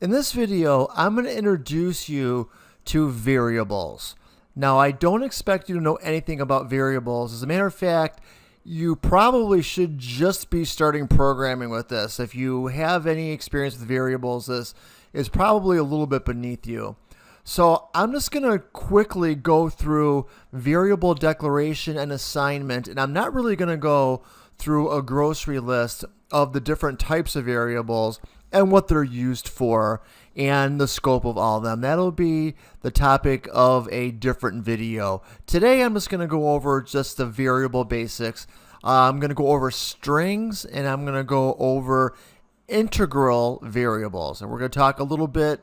In this video, I'm going to introduce you to variables. Now, I don't expect you to know anything about variables. As a matter of fact, you probably should just be starting programming with this. If you have any experience with variables, this is probably a little bit beneath you. So I'm just going to quickly go through variable declaration and assignment, and I'm not really going to go through a grocery list of the different types of variables and what they're used for and the scope of all of them. That'll be the topic of a different video. Today I'm just going to go over just the variable basics. I'm going to go over strings, and I'm going to go over integral variables. And we're going to talk a little bit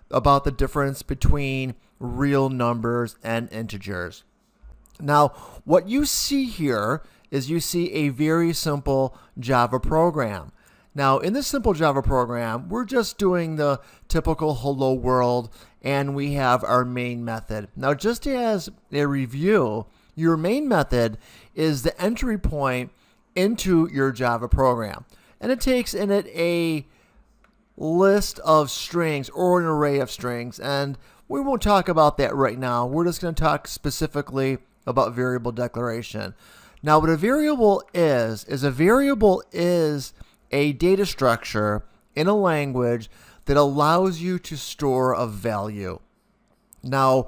about the difference between real numbers and integers. Now, what you see here is you see a very simple Java program. Now, in this simple Java program, we're just doing the typical hello world, and we have our main method. Now, just as a review, your main method is the entry point into your Java program. And it takes in it a list of strings or an array of strings, and we won't talk about that right now. We're just going to talk specifically about variable declaration. Now, what a variable is a data structure in a language that allows you to store a value. Now,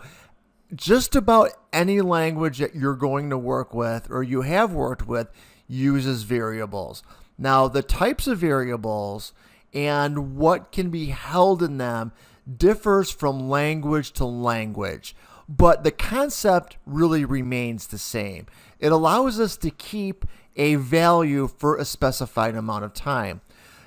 just about any language that you're going to work with or you have worked with uses variables. Now, the types of variables and what can be held in them differs from language to language, but the concept really remains the same. It allows us to keep a value for a specified amount of time.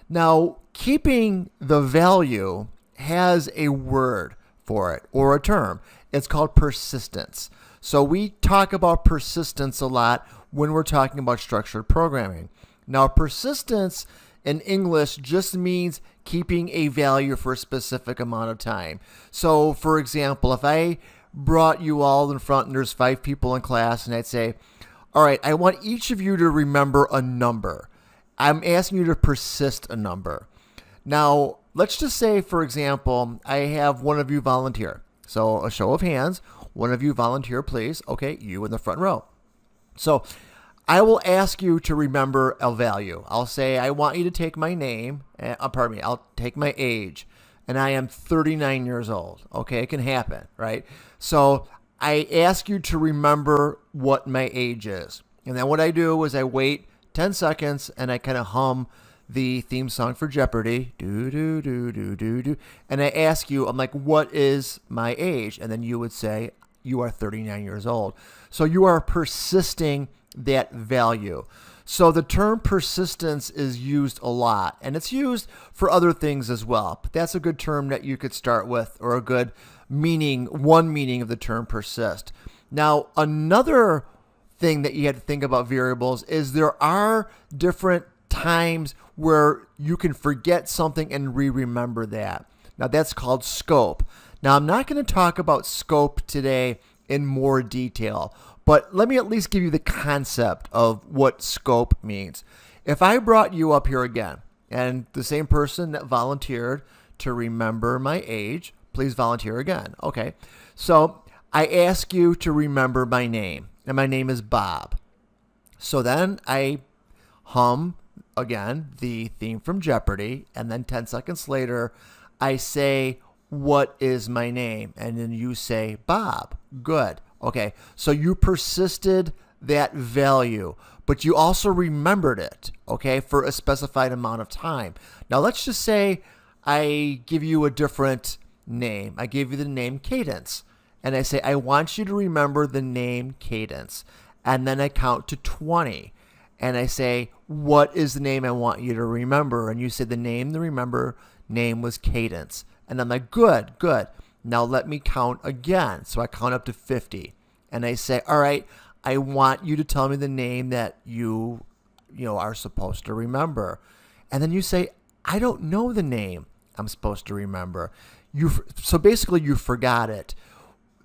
Now, keeping the value has a word for it or a term. It's called persistence. So we talk about persistence a lot when we're talking about structured programming. Now, persistence in English just means keeping a value for a specific amount of time. So, for example, if I brought you all in front and there's 5 people in class, and I'd say, all right, I want each of you to remember a number. I'm asking you to persist a number. Now, let's just say, for example, I have one of you volunteer. So a show of hands, one of you volunteer, please. Okay, you in the front row. So I will ask you to remember a value. I'll say, I want you to take my name, I'll take my age, and I am 39 years old. Okay, it can happen, right? So I ask you to remember what my age is. And then what I do is I wait 10 seconds and I kind of hum the theme song for Jeopardy. Do, do, do, do, do, do. And I ask you, I'm like, what is my age? And then you would say, you are 39 years old. So you are persisting that value. So the term persistence is used a lot, and it's used for other things as well. But that's a good term that you could start with, or a good meaning, one meaning of the term persist. Now, another thing that you have to think about variables is there are different times where you can forget something and remember that. Now, that's called scope. Now, I'm not going to talk about scope today in more detail, but let me at least give you the concept of what scope means. If I brought you up here again, and the same person that volunteered to remember my age, please volunteer again. Okay, so I ask you to remember my name, and my name is Bob. So then I hum again the theme from Jeopardy, and then 10 seconds later, I say, what is my name? And then you say, Bob. Good. Okay, so you persisted that value, but you also remembered it, okay, for a specified amount of time. Now, let's just say I give you a different name. I give you the name Cadence, and I say, I want you to remember the name Cadence. And then I count to 20, and I say, what is the name I want you to remember? And you say the name was Cadence. And I'm like, good, good. Now let me count again. So I count up to 50. And I say, all right, I want you to tell me the name that you are supposed to remember. And then you say, I don't know the name I'm supposed to remember. So basically you forgot it.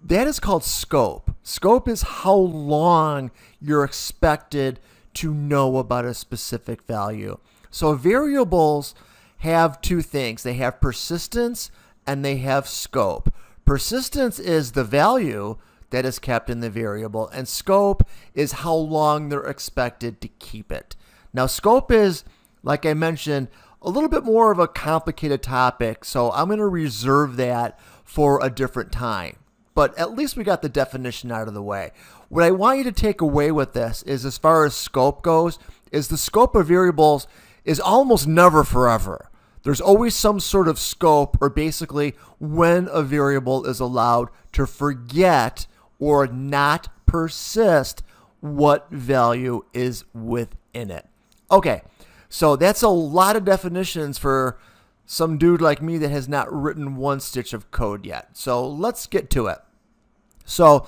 That is called scope. Scope is how long you're expected to know about a specific value. So variables have two things. They have persistence and they have scope. Persistence is the value that is kept in the variable, and scope is how long they're expected to keep it. Now, scope is, like I mentioned, a little bit more of a complicated topic, so I'm going to reserve that for a different time. But at least we got the definition out of the way. What I want you to take away with this is, as far as scope goes, is the scope of variables is almost never forever. There's always some sort of scope, or basically when a variable is allowed to forget or not persist what value is within it. Okay, so that's a lot of definitions for some dude like me that has not written one stitch of code yet. So let's get to it. So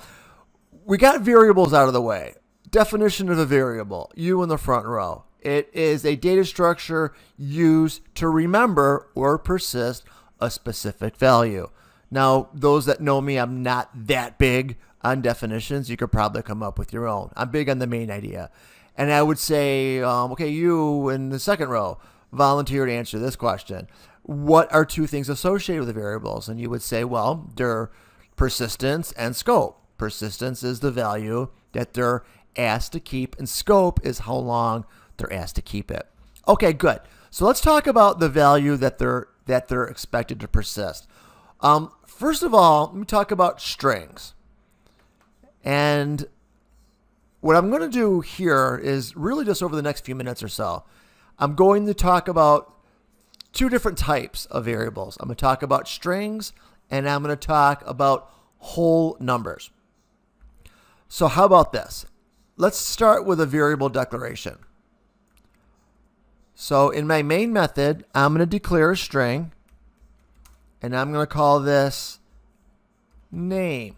we got variables out of the way. Definition of a variable, U in the front row. It is a data structure used to remember or persist a specific value. Now, those that know me, I'm not that big on definitions. You could probably come up with your own. I'm big on the main idea. And I would say, okay, you in the second row, volunteer to answer this question. What are two things associated with the variables? And you would say, well, they're persistence and scope. Persistence is the value that they're asked to keep, and scope is how long they're asked to keep it. Okay, good. So let's talk about the value that they're expected to persist. First of all, let me talk about strings. And what I'm going to do here is really just over the next few minutes or so, I'm going to talk about two different types of variables. I'm going to talk about strings, and I'm going to talk about whole numbers. So how about this? Let's start with a variable declaration. So in my main method, I'm going to declare a string, and I'm going to call this name.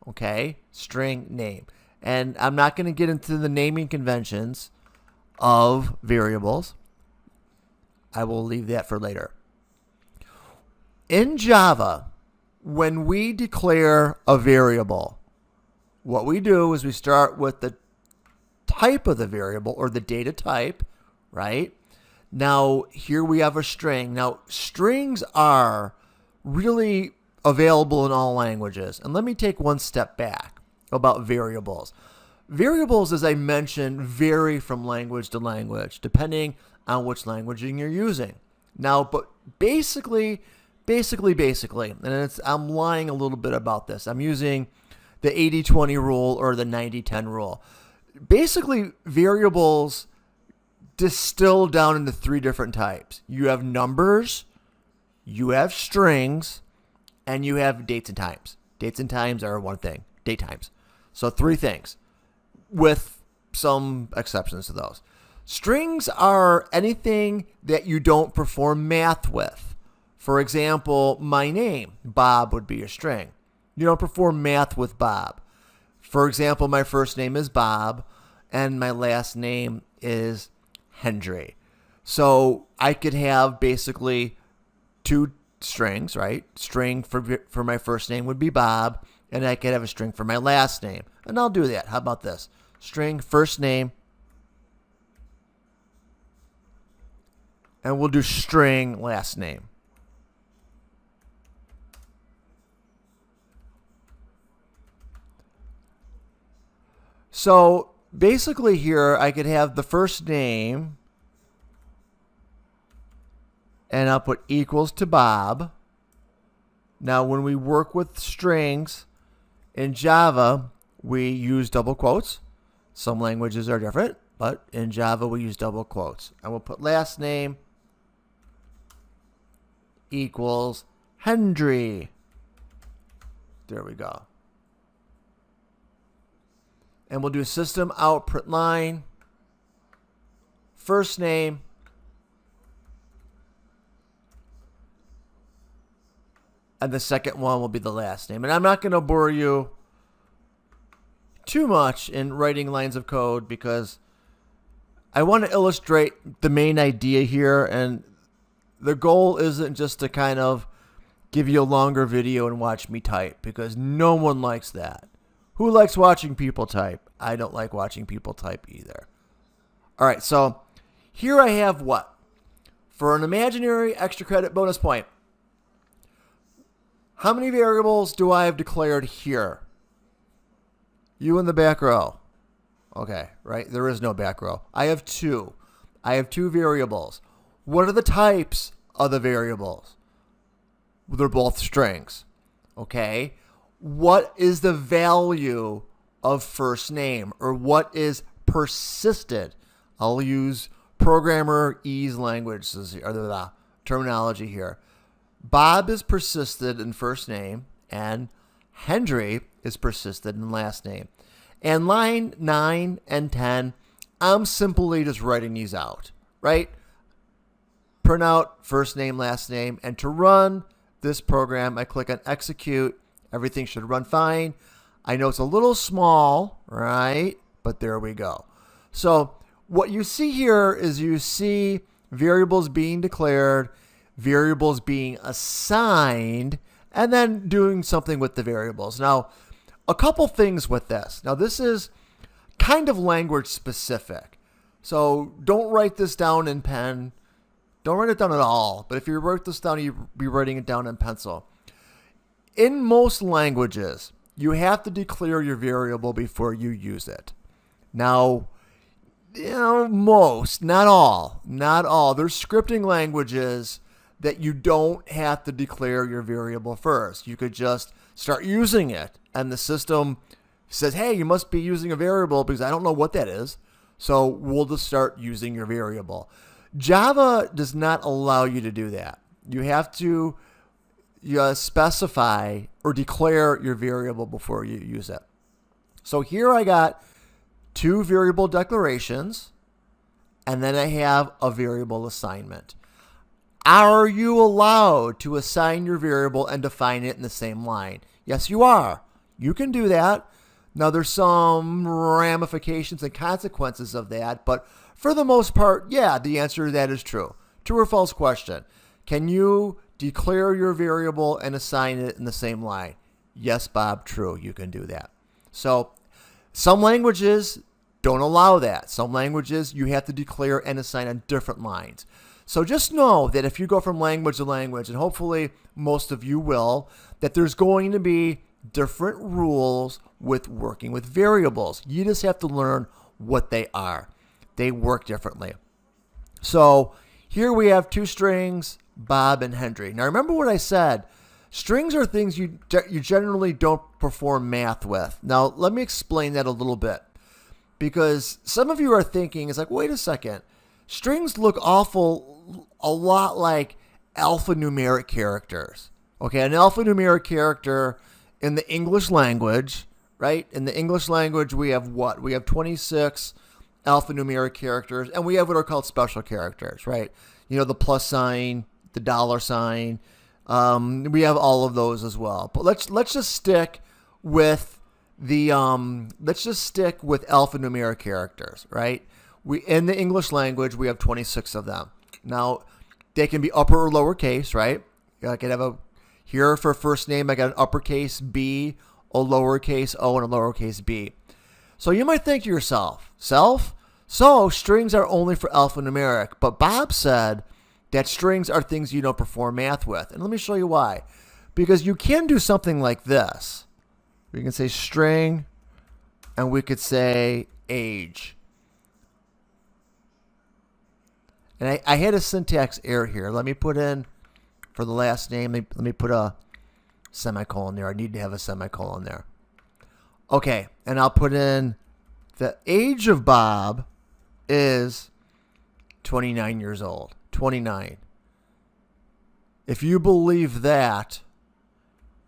Okay, string name. And I'm not going to get into the naming conventions of variables. I will leave that for later. In Java, when we declare a variable, what we do is we start with the type of the variable, or the data type, right? Now, here we have a string. Now, strings are really available in all languages. And let me take one step back about variables. Variables, as I mentioned, vary from language to language, depending on which languaging you're using. Now, but basically, and I'm lying a little bit about this. I'm using the 80-20 rule or the 90-10 rule. Basically, variables distill down into three different types. You have numbers, you have strings, and you have dates and times. Dates and times are one thing, date times. So three things, with some exceptions to those. Strings are anything that you don't perform math with. For example, my name, Bob, would be a string. You don't perform math with Bob. For example, my first name is Bob, and my last name is Hendry. So I could have basically two strings, right? String for my first name would be Bob, and I could have a string for my last name. And I'll do that. How about this? String first name, and we'll do string last name. So basically here, I could have the first name, and I'll put equals to Bob. Now, when we work with strings in Java, we use double quotes. Some languages are different, but in Java, we use double quotes. And we'll put last name equals Hendry. There we go. And we'll do system out print line, first name, and the second one will be the last name. And I'm not going to bore you too much in writing lines of code because I want to illustrate the main idea here. And the goal isn't just to kind of give you a longer video and watch me type, because no one likes that. Who likes watching people type? I don't like watching people type either. All right, so here I have what? For an imaginary extra credit bonus point, how many variables do I have declared here? You in the back row. Okay, right? There is no back row. I have two. I have two variables. What are the types of the variables? They're both strings. Okay. What is the value of first name, or what is persisted? I'll use programmer ease language or the terminology here. Bob is persisted in first name, and Henry is persisted in last name. And line 9 and 10, I'm simply just writing these out, right? Print out first name, last name, and to run this program, I click on execute. Everything should run fine. I know it's a little small, right? But there we go. So what you see here is you see variables being declared, variables being assigned, and then doing something with the variables. Now, a couple things with this. Now, this is kind of language specific. So don't write this down in pen. Don't write it down at all. But if you write this down, you'll be writing it down in pencil. In most languages, you have to declare your variable before you use it. Now, most, not all. There's scripting languages that you don't have to declare your variable first. You could just start using it, and the system says, hey, you must be using a variable because I don't know what that is. So we'll just start using your variable. Java does not allow you to do that. You have to specify or declare your variable before you use it. So here I got two variable declarations, and then I have a variable assignment. Are you allowed to assign your variable and define it in the same line? Yes, you are. You can do that. Now, there's some ramifications and consequences of that, but for the most part, yeah, the answer to that is true. True or false question. Can you declare your variable and assign it in the same line? Yes, Bob, true. You can do that. So some languages don't allow that. Some languages you have to declare and assign on different lines. So just know that if you go from language to language, and hopefully most of you will, that there's going to be different rules with working with variables. You just have to learn what they are. They work differently. So here we have two strings, Bob and Henry. Now remember what I said. Strings are things you generally don't perform math with. Now let me explain that a little bit, because some of you are thinking, it's like, wait a second. Strings look a lot like alphanumeric characters. Okay, an alphanumeric character in the English language, right? In the English language, we have what? We have 26 alphanumeric characters, and we have what are called special characters, right? You know, the plus sign, the dollar sign. We have all of those as well. But let's just stick with the alphanumeric characters, right? In the English language, we have 26 of them. Now, they can be upper or lowercase, right? I can have here for first name, I got an uppercase B, a lowercase O, and a lowercase b. So you might think to yourself, so strings are only for alphanumeric. But Bob said that strings are things you don't perform math with. And let me show you why. Because you can do something like this. We can say string, and we could say age. And I had a syntax error here. Let me put in, for the last name, let me put a semicolon there. I need to have a semicolon there. Okay, and I'll put in the age of Bob is 29 years old. 29. If you believe that,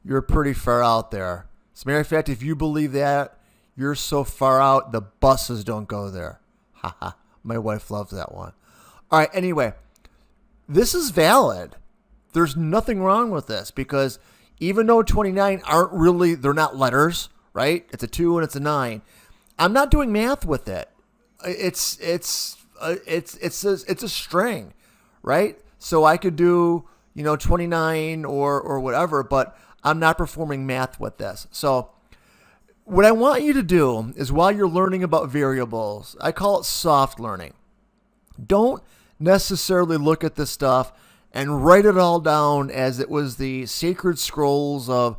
you're pretty far out there. As a matter of fact, if you believe that, you're so far out, the buses don't go there. Haha, my wife loves that one. All right, anyway, this is valid. There's nothing wrong with this, because even though 29 aren't really, they're not letters, right? It's a 2 and it's a 9. I'm not doing math with it. It's a string, right? So I could do, 29 or whatever, but I'm not performing math with this. So what I want you to do is, while you're learning about variables, I call it soft learning. Don't necessarily look at this stuff and write it all down as it was the sacred scrolls of,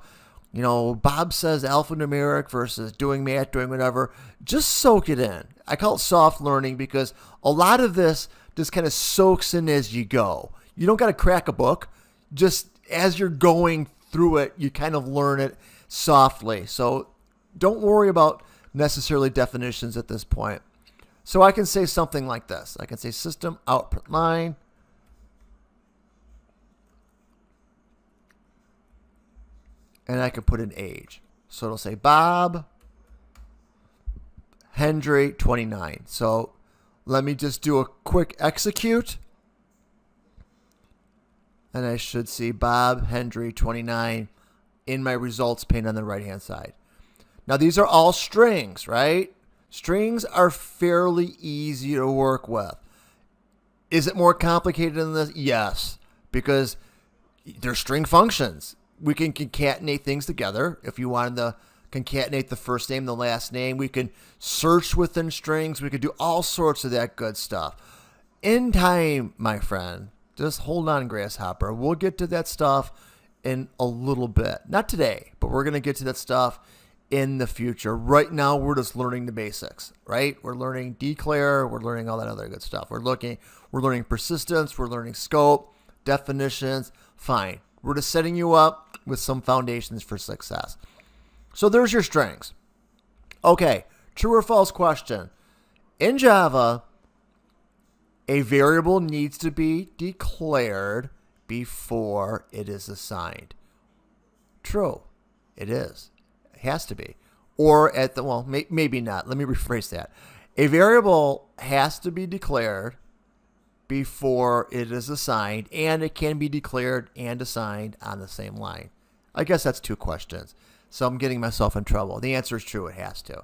Bob says alphanumeric versus doing math, doing whatever. Just soak it in. I call it soft learning because a lot of this just kind of soaks in as you go. You don't got to crack a book. Just as you're going through it, you kind of learn it softly. So don't worry about necessarily definitions at this point. So I can say something like this. I can say system output line. And I can put an age. So it'll say Bob Hendry 29. So let me just do a quick execute. And I should see Bob Hendry 29 in my results pane on the right-hand side. Now, these are all strings, right? Strings are fairly easy to work with. Is it more complicated than this? Yes, because they're string functions. We can concatenate things together. If you wanted to concatenate the first name, the last name, we can search within strings. We could do all sorts of that good stuff. In time, my friend, just hold on, Grasshopper. We'll get to that stuff in a little bit. Not today, but we're going to get to that stuff in the future. Right now, we're just learning the basics, right? We're learning declare. We're learning all that other good stuff. We're learning persistence. We're learning scope, definitions. Fine. We're just setting you up with some foundations for success. So there's your strings. Okay, true or false question. In Java, a variable needs to be declared before it is assigned. True. It is. It has to be. Or maybe not. Let me rephrase that. A variable has to be declared before it is assigned, and it can be declared and assigned on the same line. I guess that's two questions. So I'm getting myself in trouble. The answer is true. It has to.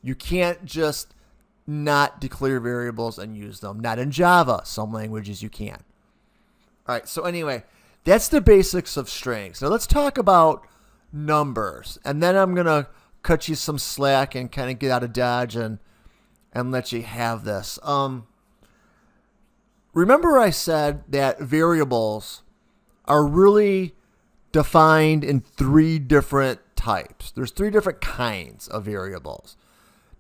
You can't just not declare variables and use them. Not in Java. Some languages you can. All right. So anyway, that's the basics of strings. Now let's talk about numbers. And then I'm going to cut you some slack and kind of get out of Dodge and let you have this. Remember I said that variables are really defined in three different types. There's three different kinds of variables.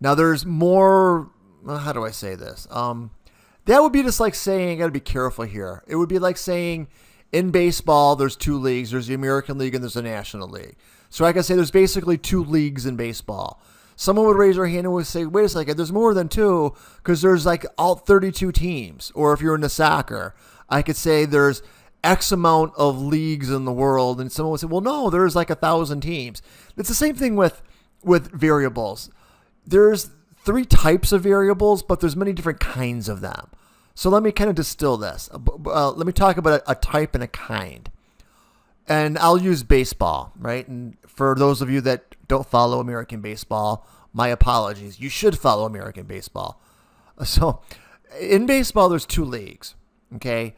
Now there's more, how do I say this? That would be just like saying, I got to be careful here. It would be like saying in baseball, there's two leagues. There's the American League and there's the National League. So I can say there's basically two leagues in baseball. Someone would raise their hand and would say, wait a second, there's more than two because there's like all 32 teams. Or if you're into soccer, I could say there's X amount of leagues in the world. And someone would say, well, no, there's like 1,000 teams. It's the same thing with variables. There's three types of variables, but there's many different kinds of them. So let me kind of distill this. Let me talk about a type and a kind. And I'll use baseball, right? And for those of you that don't follow American baseball, my apologies. You should follow American baseball. So in baseball, there's two leagues, okay?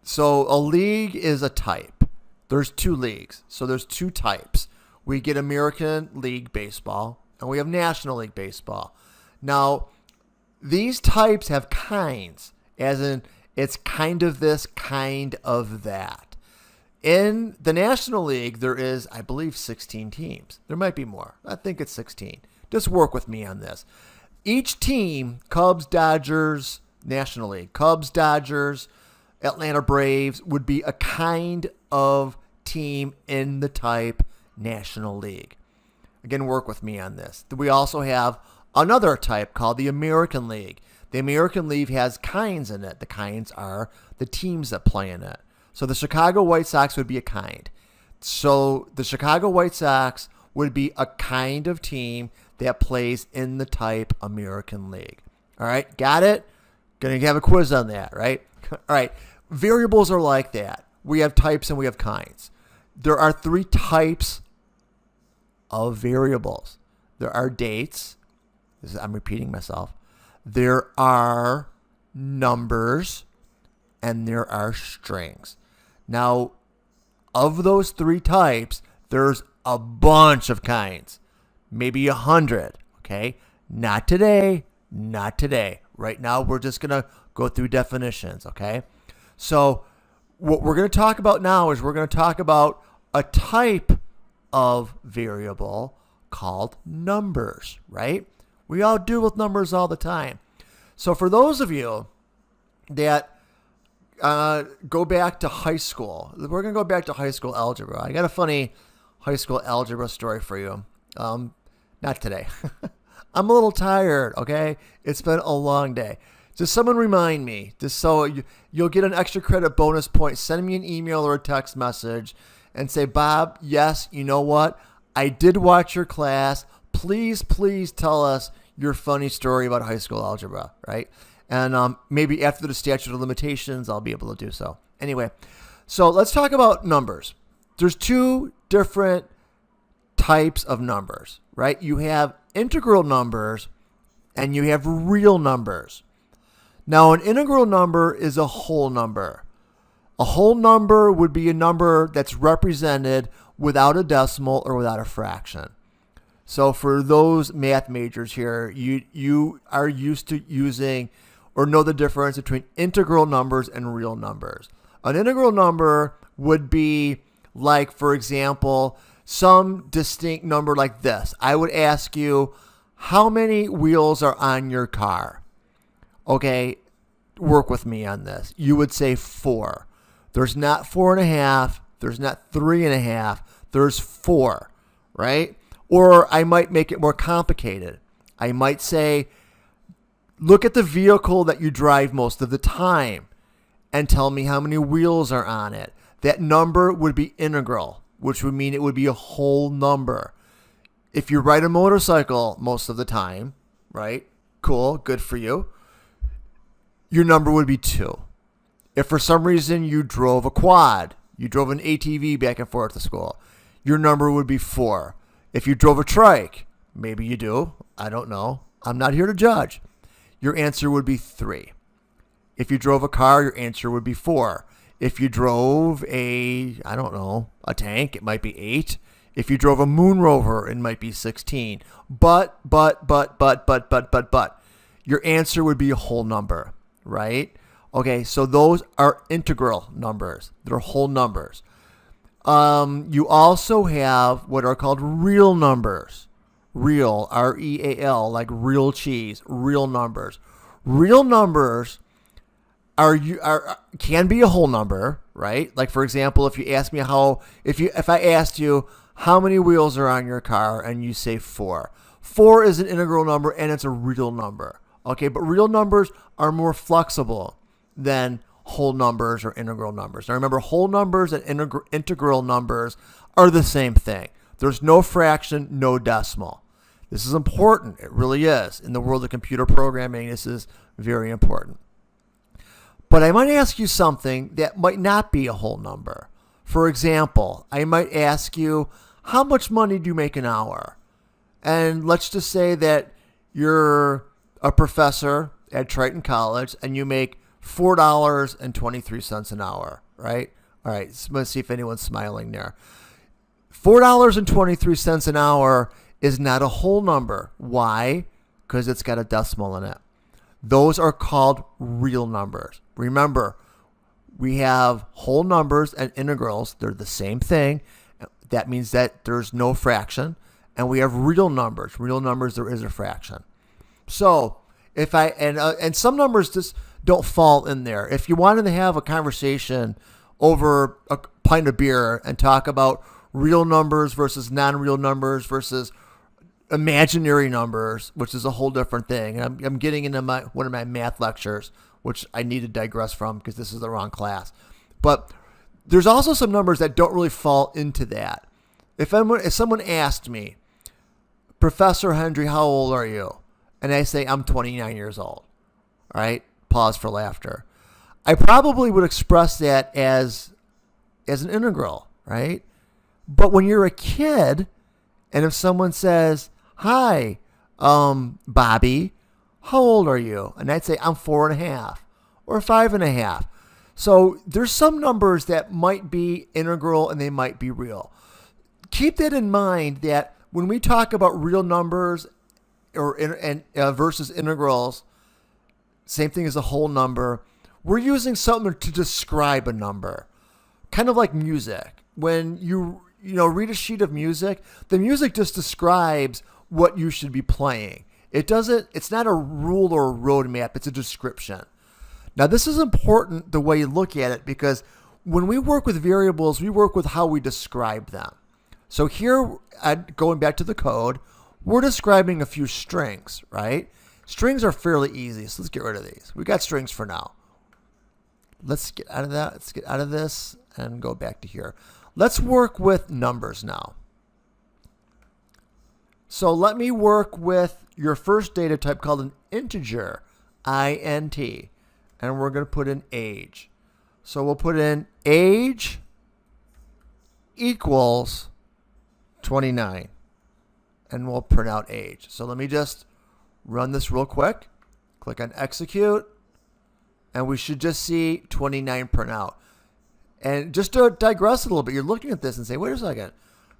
So a league is a type. There's two leagues. So there's two types. We get American League Baseball and we have National League Baseball. Now, these types have kinds, as in it's kind of this, kind of that. In the National League, there is, I believe, 16 teams. There might be more. I think it's 16. Just work with me on this. Each team, Cubs, Dodgers, National League, Cubs, Dodgers, Atlanta Braves, would be a kind of team in the type National League. Again, work with me on this. We also have another type called the American League. The American League has kinds in it. The kinds are the teams that play in it. So the Chicago White Sox would be a kind. So the Chicago White Sox would be a kind of team that plays in the type American League. All right, got it? Going to have a quiz on that, right? All right, variables are like that. We have types and we have kinds. There are three types of variables. There are dates. I'm repeating myself. There are numbers and there are strings. Now, of those three types, there's a bunch of kinds, maybe 100, okay? Not today, not today. Right now, we're just going to go through definitions, okay? So what we're going to talk about now is we're going to talk about a type of variable called numbers, right? We all deal with numbers all the time. So for those of you that go back to high school, we're going to go back to high school algebra. I got a funny high school algebra story for you. Not today. I'm a little tired, okay? It's been a long day. Just someone remind me, just so you'll get an extra credit bonus point. Send me an email or a text message and say, Bob, yes, you know what? I did watch your class. Please tell us your funny story about high school algebra, right? And maybe after the statute of limitations, I'll be able to do so. Anyway, so let's talk about numbers. There's two different types of numbers, right? You have integral numbers and you have real numbers. Now, an integral number is a whole number. A whole number would be a number that's represented without a decimal or without a fraction. So for those math majors here, you are used to using or know the difference between integral numbers and real numbers. An integral number would be like, for example, some distinct number like this. I would ask you, how many wheels are on your car? Okay, work with me on this. You would say 4. There's not 4.5. There's not 3.5. There's 4, right? Or I might make it more complicated. I might say, look at the vehicle that you drive most of the time and tell me how many wheels are on it. That number would be integral, which would mean it would be a whole number. If you ride a motorcycle most of the time, right? Cool, good for you. Your number would be 2. If for some reason you drove a quad, you drove an ATV back and forth to school, your number would be 4. If you drove a trike, maybe you do, I don't know. I'm not here to judge. Your answer would be 3. If you drove a car, your answer would be 4. If you drove a tank, it might be 8. If you drove a moon rover, it might be 16. But, your answer would be a whole number, right? Okay, so those are integral numbers. They're whole numbers. You also have what are called real numbers. Real, R-E-A-L, like real cheese, real numbers. Real numbers can be a whole number, right? Like, for example, if you ask me if I asked you how many wheels are on your car and you say 4. 4 is an integral number and it's a real number. Okay, but real numbers are more flexible than whole numbers or integral numbers. Now remember, whole numbers and integral numbers are the same thing. There's no fraction, no decimal. This is important. It really is. In the world of computer programming, this is very important. But I might ask you something that might not be a whole number. For example, I might ask you, how much money do you make an hour? And let's just say that you're a professor at Triton College and you make $4.23 an hour, right? All right, so let's see if anyone's smiling there. $4.23 an hour is not a whole number. Why? Because it's got a decimal in it. Those are called real numbers. Remember, we have whole numbers and integrals. They're the same thing. That means that there's no fraction. And we have real numbers. Real numbers, there is a fraction. So if and some numbers just don't fall in there. If you wanted to have a conversation over a pint of beer and talk about real numbers versus non-real numbers versus imaginary numbers, which is a whole different thing. And I'm getting into one of my math lectures, which I need to digress from because this is the wrong class. But there's also some numbers that don't really fall into that. If someone asked me, Professor Hendry, how old are you? And I say, I'm 29 years old. All right? Pause for laughter. I probably would express that as an integral, right? But when you're a kid, and if someone says, hi, Bobby, how old are you? And I'd say, I'm 4.5 or 5.5. So there's some numbers that might be integral and they might be real. Keep that in mind that when we talk about real numbers or versus integrals, Same thing as a whole number. We're using something to describe a number, kind of like music. When you read a sheet of music, the music just describes what you should be playing. It's not a rule or a roadmap, it's a description. Now, this is important the way you look at it, because when we work with variables, we work with how we describe them. So here, going back to the code, we're describing a few strings, right? Strings are fairly easy, so let's get rid of these. We got strings for now. Let's get out of that. Let's get out of this and go back to here. Let's work with numbers now. So let me work with your first data type called an integer, int, and we're going to put in age. So we'll put in age equals 29, and we'll print out age. So let me just run this real quick. Click on execute, and we should just see 29 print out. And just to digress a little bit, you're looking at this and say, wait a second,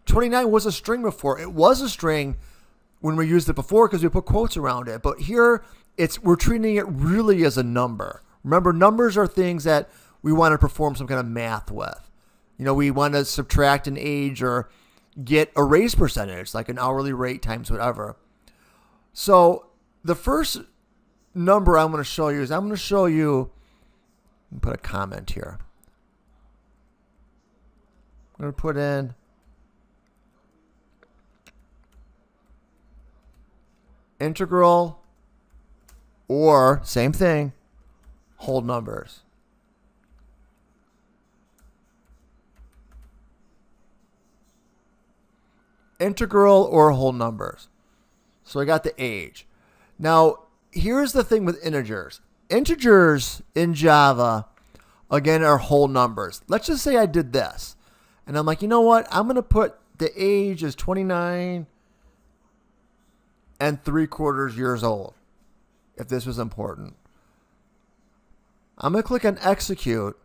29 was a string before. It was a string when we used it before because we put quotes around it. But here, we're treating it really as a number. Remember, numbers are things that we want to perform some kind of math with. We want to subtract an age or get a raise percentage, like an hourly rate times whatever. So the first number I'm going to show you is put a comment here. I'm going to put in integral, or same thing, whole numbers. Integral or whole numbers. So I got the age. Now, here's the thing with integers. Integers in Java, again, are whole numbers. Let's just say I did this. And I'm like, you know what? I'm going to put the age as 29 and 3/4 years old, if this was important. I'm going to click on execute.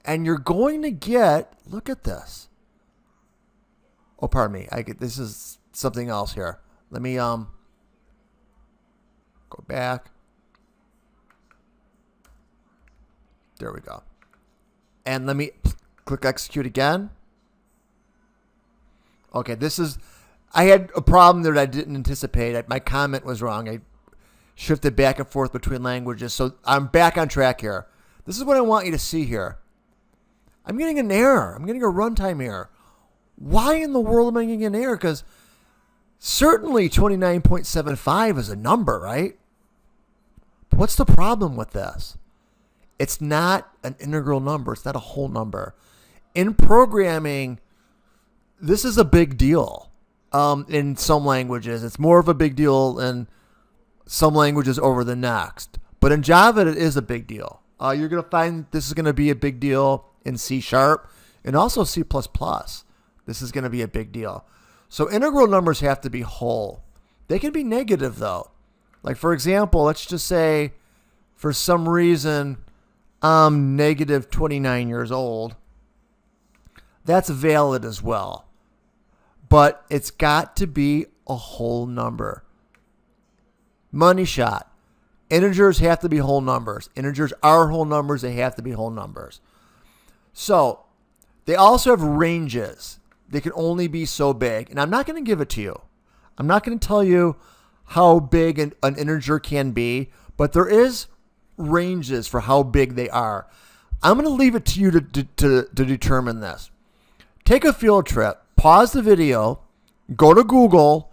And you're going to get, look at this. Oh, pardon me. This is something else here. Let me go back. There we go. And let me click execute again. Okay, I had a problem there that I didn't anticipate. My comment was wrong. I shifted back and forth between languages. So I'm back on track here. This is what I want you to see here. I'm getting an error. I'm getting a runtime error. Why in the world am I getting an error? Because certainly 29.75 is a number, right? But what's the problem with this? It's not an integral number. It's not a whole number. In programming, this is a big deal. In some languages, it's more of a big deal in some languages over the next. But in Java, it is a big deal. You're going to find this is going to be a big deal in C# and also C++. This is going to be a big deal. So integral numbers have to be whole. They can be negative, though. Like, for example, let's just say for some reason I'm negative 29 years old. That's valid as well. But it's got to be a whole number. Money shot. Integers have to be whole numbers. Integers are whole numbers. They have to be whole numbers. So they also have ranges. They can only be so big. And I'm not going to give it to you. I'm not going to tell you how big an integer can be, but there is ranges for how big they are. I'm going to leave it to you to determine this. Take a field trip. Pause the video. Go to Google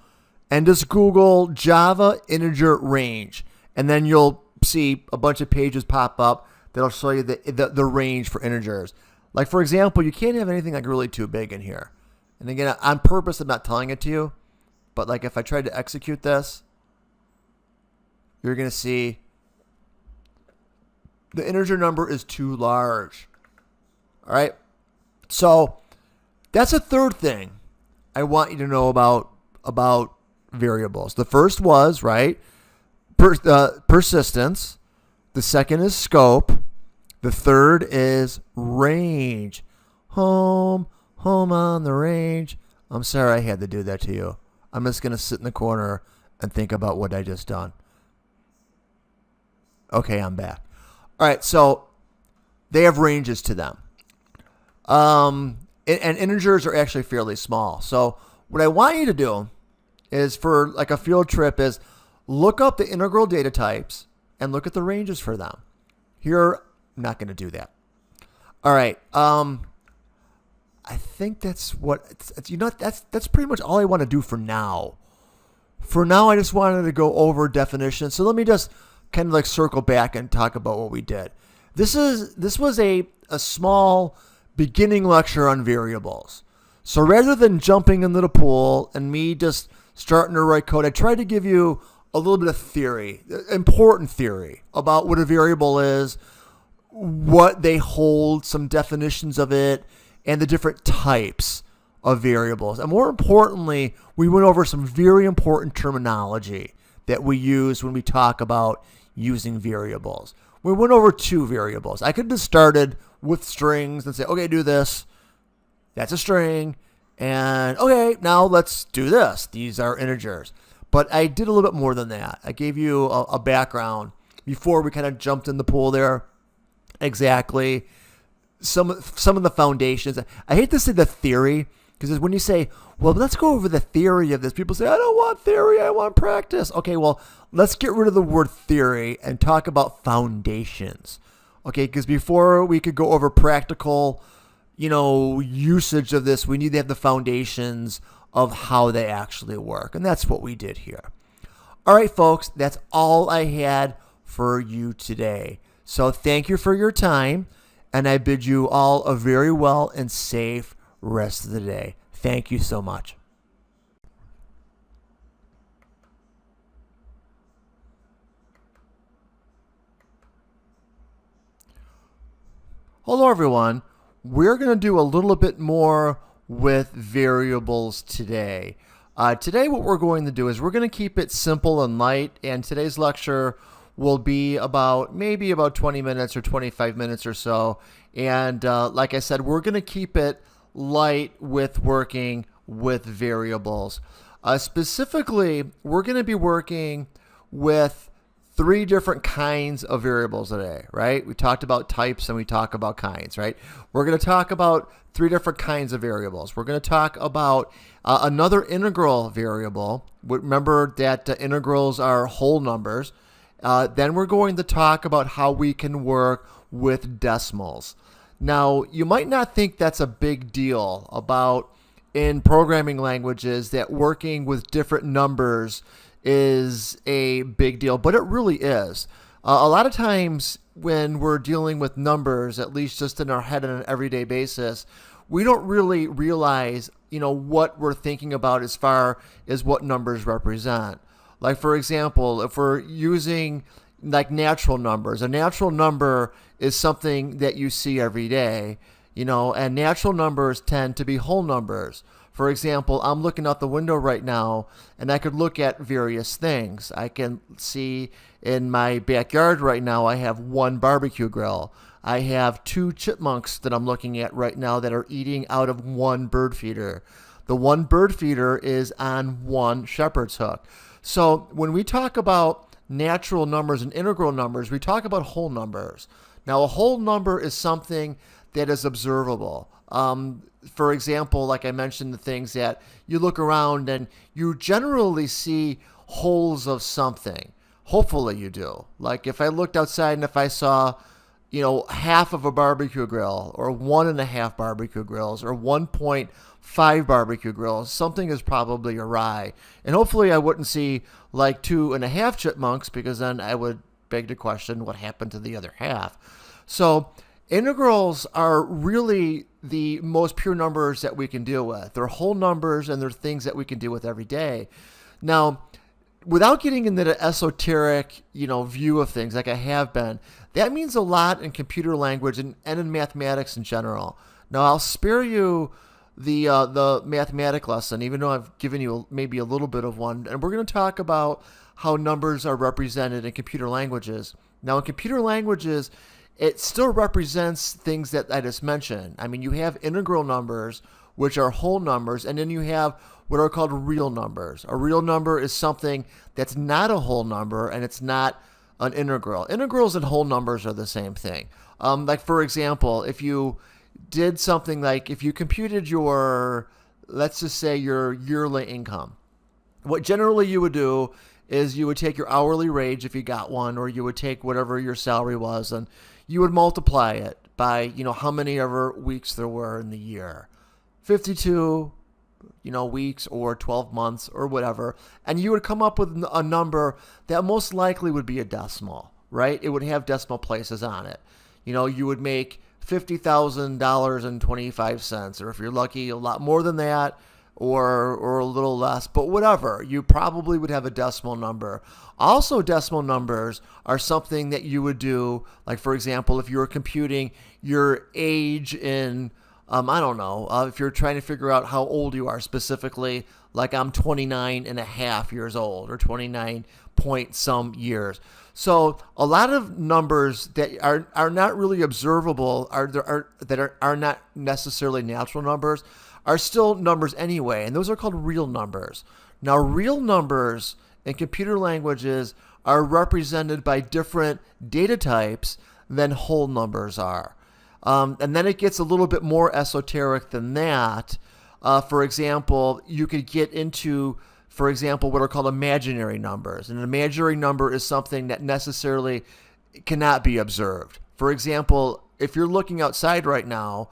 and just Google Java integer range. And then you'll see a bunch of pages pop up that'll show you the range for integers. Like, for example, you can't have anything like really too big in here. And again, on purpose, I'm not telling it to you. But like if I tried to execute this, you're going to see the integer number is too large. All right. So that's a third thing I want you to know about variables. The first was, right, persistence. The second is scope. The third is range. Home on the range. I'm sorry I had to do that to you. I'm just going to sit in the corner and think about what I just done. Okay, I'm back. All right, so they have ranges to them. And integers are actually fairly small. So what I want you to do is for like a field trip is look up the integral data types and look at the ranges for them. Here, I'm not going to do that. All right. I think that's what that's pretty much all I want to do for now. For now, I just wanted to go over definitions. So let me just kind of like circle back and talk about what we did. This was a small beginning lecture on variables. So rather than jumping into the pool and me just starting to write code, I tried to give you a little bit of theory, important theory about what a variable is, what they hold, some definitions of it, and the different types of variables. And more importantly, we went over some very important terminology that we use when we talk about using variables. We went over 2 variables. I could have started with strings and say, okay, do this. That's a string. And okay, now let's do this. These are integers. But I did a little bit more than that. I gave you a background before we kind of jumped in the pool there. Exactly. Some of the foundations. I hate to say the theory, because when you say, well, let's go over the theory of this, people say, I don't want theory, I want practice. Okay, well, let's get rid of the word theory and talk about foundations. Okay, because before we could go over practical, usage of this, we need to have the foundations of how they actually work. And that's what we did here. All right, folks, that's all I had for you today. So thank you for your time, and I bid you all a very well and safe rest of the day. Thank you so much. Hello, everyone. We're going to do a little bit more with variables today. Today, what we're going to do is we're going to keep it simple and light, and today's lecture will be maybe about 20 minutes or 25 minutes or so. And like I said, we're going to keep it light with working with variables. Specifically, we're going to be working with 3 different kinds of variables today, right? We talked about types and we talk about kinds, right? We're going to talk about 3 different kinds of variables. We're going to talk about another integral variable. Remember that integrals are whole numbers. Then we're going to talk about how we can work with decimals. Now, you might not think that's a big deal about in programming languages that working with different numbers is a big deal, but it really is. A lot of times when we're dealing with numbers, at least just in our head on an everyday basis, we don't really realize, what we're thinking about as far as what numbers represent. Like, for example, if we're using like natural numbers, a natural number is something that you see every day, and natural numbers tend to be whole numbers. For example, I'm looking out the window right now and I could look at various things. I can see in my backyard right now, I have 1 barbecue grill. I have 2 chipmunks that I'm looking at right now that are eating out of 1 bird feeder. The 1 bird feeder is on 1 shepherd's hook. So when we talk about natural numbers and integral numbers, we talk about whole numbers. Now, a whole number is something that is observable. For example, like I mentioned, the things that you look around and you generally see holes of something. Hopefully you do. Like if I looked outside and if I saw, half of a barbecue grill or 1.5 barbecue grills or 1.5 barbecue grills, something is probably awry. And hopefully I wouldn't see like 2.5 chipmunks, because then I would beg to question what happened to the other half. So integrals are really the most pure numbers that we can deal with. They're whole numbers and they're things that we can deal with every day. Now, without getting into the esoteric, view of things like I have been, that means a lot in computer language and in mathematics in general. Now, I'll spare you the mathematic lesson, even though I've given you maybe a little bit of one, and we're going to talk about how numbers are represented in computer languages. Now, in computer languages, it still represents things that I just mentioned. I mean, you have integral numbers, which are whole numbers, and then you have what are called real numbers. A real number is something that's not a whole number, and it's not an integral. Integrals and whole numbers are the same thing. Like, for example, if you did something like if you computed your, let's just say, your yearly income, what generally you would do is you would take your hourly wage if you got one, or you would take whatever your salary was, and you would multiply it by, how many ever weeks there were in the year. 52, weeks or 12 months or whatever. And you would come up with a number that most likely would be a decimal, right? It would have decimal places on it. You would make $50,000.25, or if you're lucky, a lot more than that, or a little less, but whatever. You probably would have a decimal number. Also, decimal numbers are something that you would do, like, for example, if you were computing your age in, I don't know, if you're trying to figure out how old you are specifically, like I'm 29 and a half years old, or 29 point some years. So a lot of numbers that are not really observable, that are not necessarily natural numbers, are still numbers anyway, and those are called real numbers. Now, real numbers in computer languages are represented by different data types than whole numbers are. And then it gets a little bit more esoteric than that. For example, you could get into, for example, what are called imaginary numbers. And an imaginary number is something that necessarily cannot be observed. For example, if you're looking outside right now,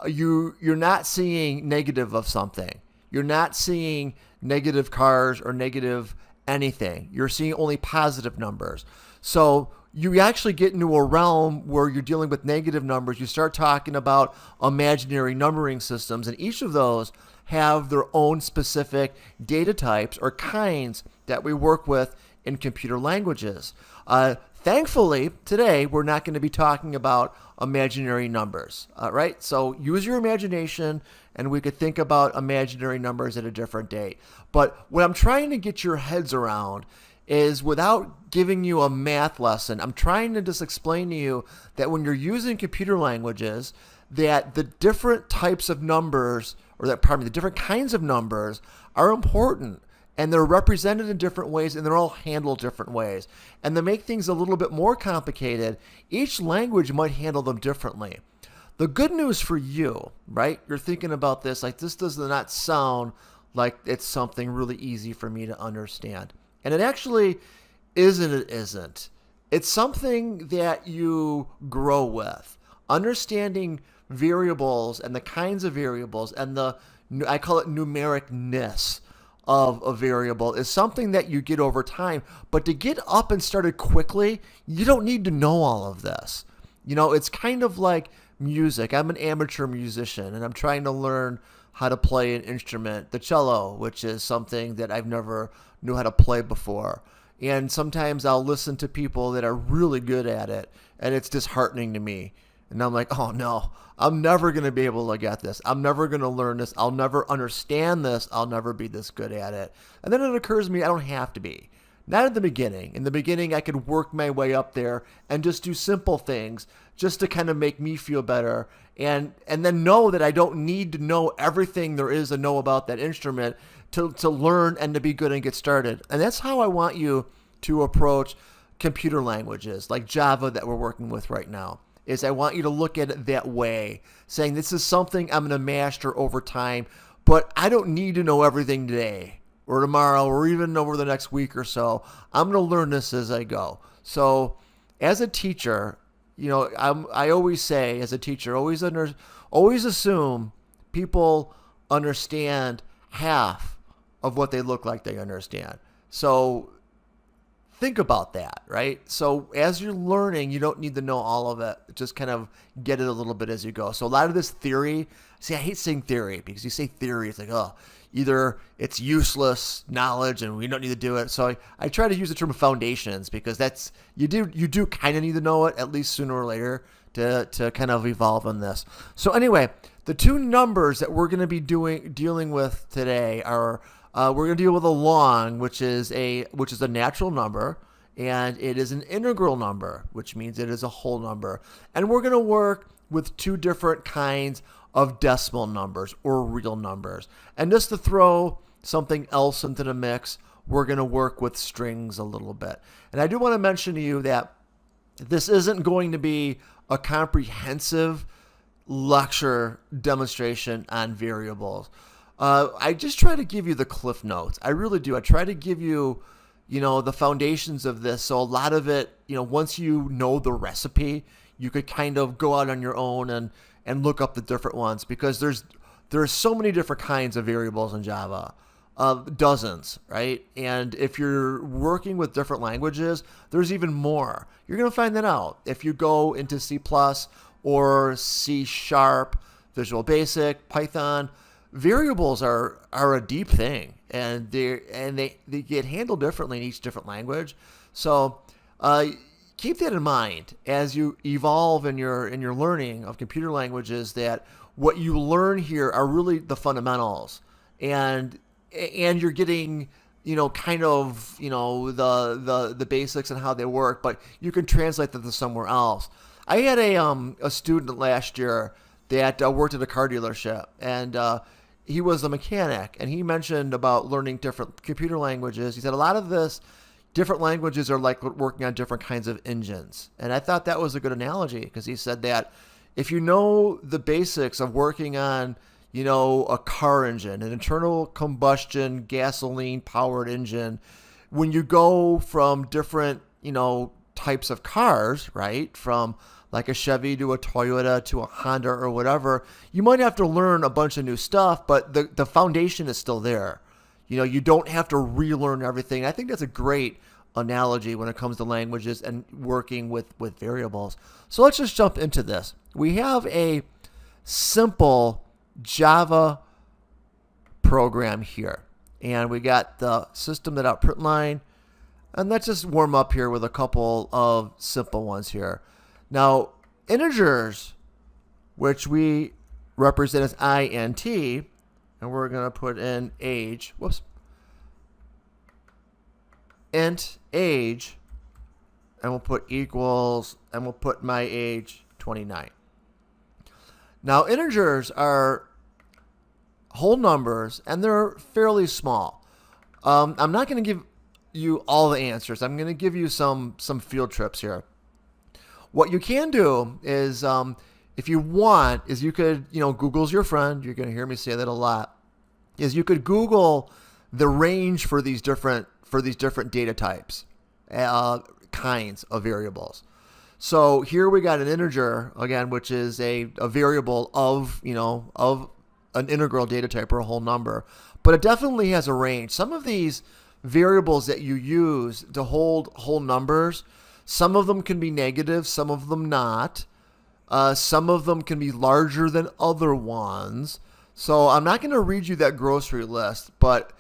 you're not seeing negative of something. You're not seeing negative cars or negative anything. You're seeing only positive numbers. So you actually get into a realm where you're dealing with negative numbers. You start talking about imaginary numbering systems, and each of those have their own specific data types or kinds that we work with in computer languages. Thankfully, today, we're not going to be talking about imaginary numbers, right? So use your imagination, and we could think about imaginary numbers at a different date. But what I'm trying to get your heads around is, without giving you a math lesson, I'm trying to just explain to you that when you're using computer languages, that the different types of numbers, the different kinds of numbers are important. And they're represented in different ways, and they're all handled different ways. And to make things a little bit more complicated, each language might handle them differently. The good news for you, right? You're thinking about this, like, this does not sound like it's something really easy for me to understand. And it actually isn't. It's something that you grow with. Understanding variables and the kinds of variables and I call it numericness of a variable is something that you get over time. But to get up and started quickly, you don't need to know all of this. It's kind of like music. I'm an amateur musician, and I'm trying to learn how to play an instrument, the cello, which is something that I've never knew how to play before. And sometimes I'll listen to people that are really good at it, and it's disheartening to me. And I'm like, oh no, I'm never going to be able to get this. I'm never going to learn this. I'll never understand this. I'll never be this good at it. And then it occurs to me I don't have to be. Not at the beginning. In the beginning, I could work my way up there and just do simple things just to kind of make me feel better. And then know that I don't need to know everything there is to know about that instrument to learn and to be good and get started. And that's how I want you to approach computer languages like Java that we're working with right now. Is I want you to look at it that way, saying this is something I'm going to master over time, but I don't need to know everything today or tomorrow or even over the next week or so. I'm going to learn this as I go. So as a teacher, I always say, as a teacher, always assume people understand half of what they look like they understand. So think about that, right? So as you're learning, you don't need to know all of it. Just kind of get it a little bit as you go. So a lot of this theory, I hate saying theory because you say theory, it's like, either it's useless knowledge and we don't need to do it. So I try to use the term foundations because that's, you do kind of need to know it at least sooner or later to kind of evolve on this. So anyway, the two numbers that we're going to be dealing with today are we're going to deal with a long, which is a natural number, and it is an integral number, which means it is a whole number. And we're going to work with two different kinds of decimal numbers or real numbers. And just to throw something else into the mix, we're going to work with strings a little bit. And I do want to mention to you that this isn't going to be a comprehensive lecture demonstration on variables. I just try to give you the cliff notes. I really do. I try to give you, the foundations of this. So a lot of it, once you know the recipe, you could kind of go out on your own and look up the different ones, because there's so many different kinds of variables in Java. Dozens, right? And if you're working with different languages, there's even more. You're going to find that out if you go into C++ or C#, Visual Basic, Python. Variables are a deep thing, and they get handled differently in each different language. So keep that in mind as you evolve in your learning of computer languages, that what you learn here are really the fundamentals, and you're getting kind of the basics and how they work, but you can translate them to somewhere else. I had a student last year that worked at a car dealership, and he was a mechanic, and he mentioned about learning different computer languages. He said a lot of this different languages are like working on different kinds of engines, and I thought that was a good analogy, because he said that if you know the basics of working on a car engine, an internal combustion gasoline powered engine, when you go from different types of cars, right, from like a Chevy to a Toyota to a Honda or whatever, you might have to learn a bunch of new stuff, but the foundation is still there. You don't have to relearn everything. I think that's a great analogy when it comes to languages and working with variables. So let's just jump into this. We have a simple Java program here, and we got the system.out.println, and let's just warm up here with a couple of simple ones here. Now, integers, which we represent as int, and we're going to put in age, int age, and we'll put equals, and we'll put my age 29. Now, integers are whole numbers, and they're fairly small. I'm not going to give you all the answers. I'm going to give you some field trips here. What you can do is, if you want, is you could, Google's your friend. You're going to hear me say that a lot. Is you could Google the range for these different data types, kinds of variables. So here we got an integer again, which is a variable of an integral data type or a whole number, but it definitely has a range. Some of these variables that you use to hold whole numbers, some of them can be negative, some of them not. Some of them can be larger than other ones. So I'm not going to read you that grocery list, but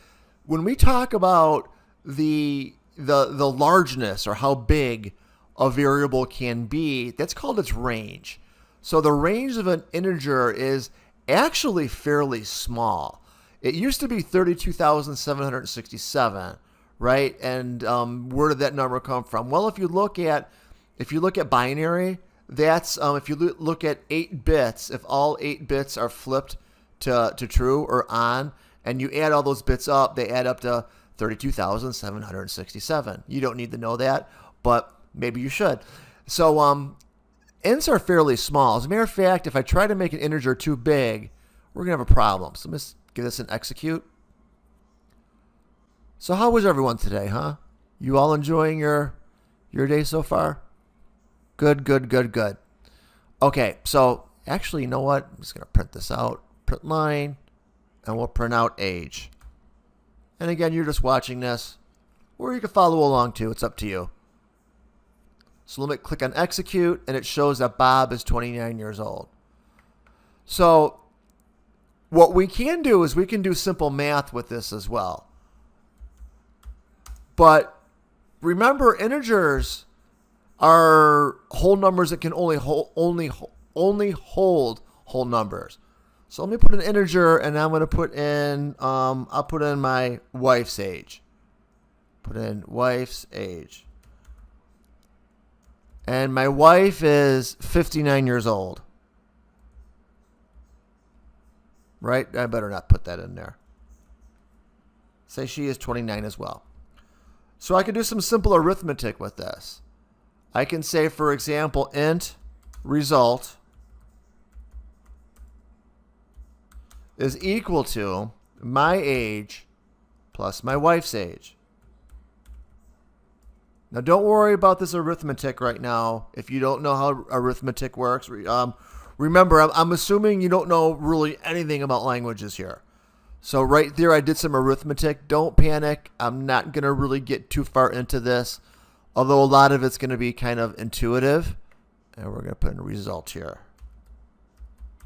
when we talk about the largeness or how big a variable can be, that's called its range. So the range of an integer is actually fairly small. It used to be 32,767, right? And where did that number come from? Well, if you look at binary, that's if you look at 8 bits, if all 8 bits are flipped to true or on, and you add all those bits up, they add up to 32,767. You don't need to know that, but maybe you should. So ints are fairly small. As a matter of fact, if I try to make an integer too big, we're going to have a problem. So let's give this an execute. So how was everyone today, huh? You all enjoying your day so far? Good, good, good, good. Okay, so actually, you know what? I'm just going to print this out. Print line, and we'll print out age. And again, you're just watching this, or you can follow along too. It's up to you. So let me click on execute, and it shows that Bob is 29 years old. So what we can do is we can do simple math with this as well. But remember, integers are whole numbers that can only hold whole numbers. So let me put an integer, and I'm going to put in, I'll put in my wife's age. Put in wife's age. And my wife is 59 years old. Right? I better not put that in there. Say she is 29 as well. So I can do some simple arithmetic with this. I can say, for example, int result is equal to my age plus my wife's age. Now, don't worry about this arithmetic right now. If you don't know how arithmetic works, remember, I'm assuming you don't know really anything about languages here. So right there, I did some arithmetic. Don't panic. I'm not going to really get too far into this, although a lot of it's going to be kind of intuitive. And we're going to put in a result here.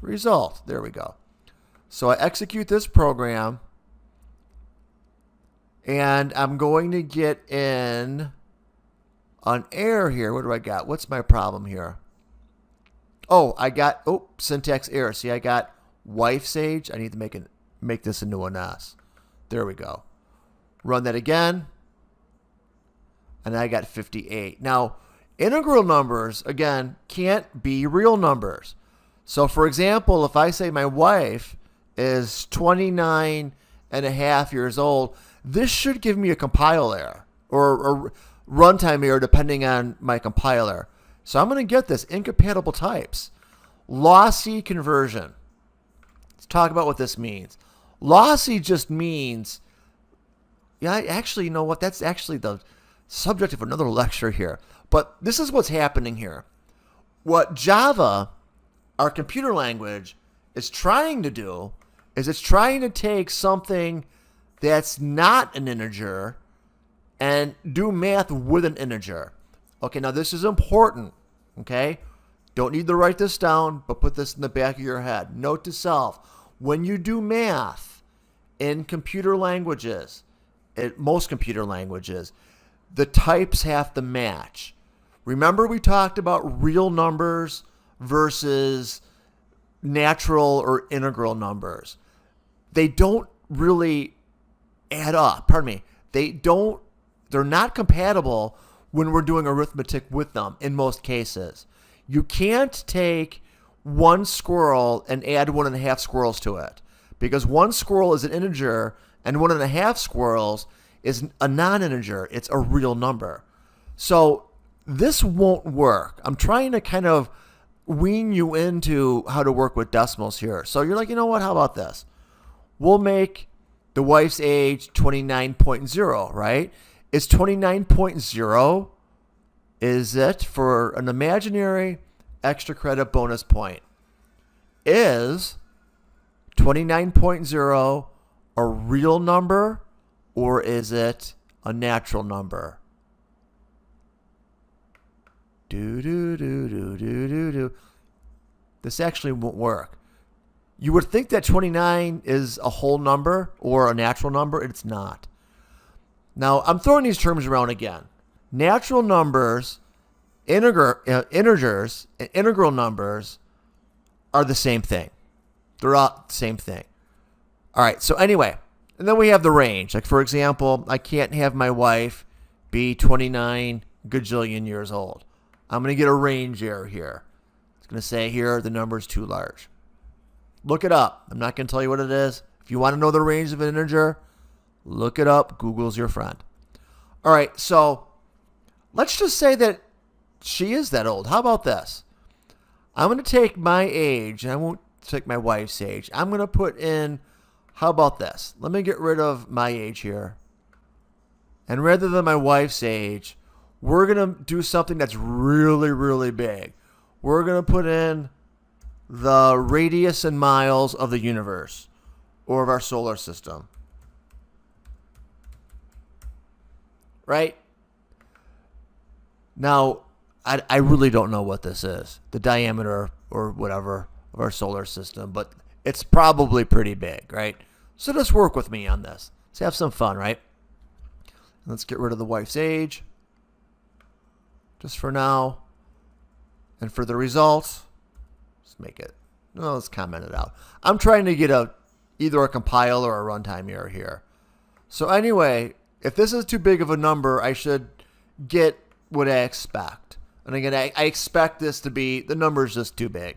Result. There we go. So I execute this program, and I'm going to get in an error here. What do I got? What's my problem here? Oh, I got syntax error. See, I got wife's age. I need to make this into an S. There we go. Run that again, and I got 58. Now, integral numbers, again, can't be real numbers. So, for example, if I say my wife is 29 and a half years old, this should give me a compile error or runtime error depending on my compiler. So I'm going to get this incompatible types. Lossy conversion. Let's talk about what this means. Lossy just means, actually, you know what? That's actually the subject of another lecture here. But this is what's happening here. What Java, our computer language, is trying to do is it's trying to take something that's not an integer and do math with an integer. Okay, now this is important, okay? Don't need to write this down, but put this in the back of your head. Note to self, when you do math in computer languages, most computer languages, the types have to match. Remember we talked about real numbers versus natural or integral numbers. They don't really add up. Pardon me. They're not compatible when we're doing arithmetic with them in most cases. You can't take one squirrel and add 1.5 squirrels to it, because one squirrel is an integer and 1.5 squirrels is a non-integer. It's a real number. So this won't work. I'm trying to kind of wean you into how to work with decimals here. So you're like, you know what? How about this? We'll make the wife's age 29.0, right? Is 29.0, is it for an imaginary extra credit bonus point? Is 29.0 a real number or is it a natural number? This actually won't work. You would think that 29 is a whole number or a natural number. It's not. Now, I'm throwing these terms around again. Natural numbers, integers, and integral numbers are the same thing. They're all the same thing. All right, so anyway, and then we have the range. Like, for example, I can't have my wife be 29 gajillion years old. I'm going to get a range error here. It's going to say here the number is too large. Look it up. I'm not going to tell you what it is. If you want to know the range of an integer, look it up. Google's your friend. All right, so let's just say that she is that old. How about this? I'm going to take my age, and I won't take my wife's age. I'm going to put in, how about this? Let me get rid of my age here. And rather than my wife's age, we're going to do something that's really, really big. We're going to put in the radius in miles of the universe or of our solar system. Right? Now, I really don't know what this is, the diameter or whatever of our solar system, but it's probably pretty big, right? So just work with me on this. Let's have some fun, right? Let's get rid of the wife's age just for now. And for the results, let's make it, no, let's comment it out. I'm trying to get either a compile or a runtime error here. So anyway, if this is too big of a number, I should get what I expect. And again, I expect this to be, the number is just too big.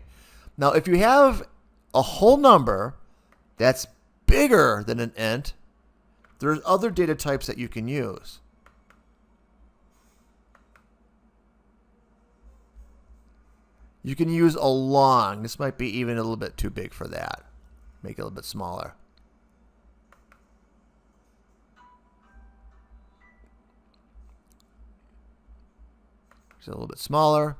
Now, if you have a whole number that's bigger than an int, there's other data types that you can use. You can use a long. This might be even a little bit too big for that. Make it a little bit smaller. Just a little bit smaller.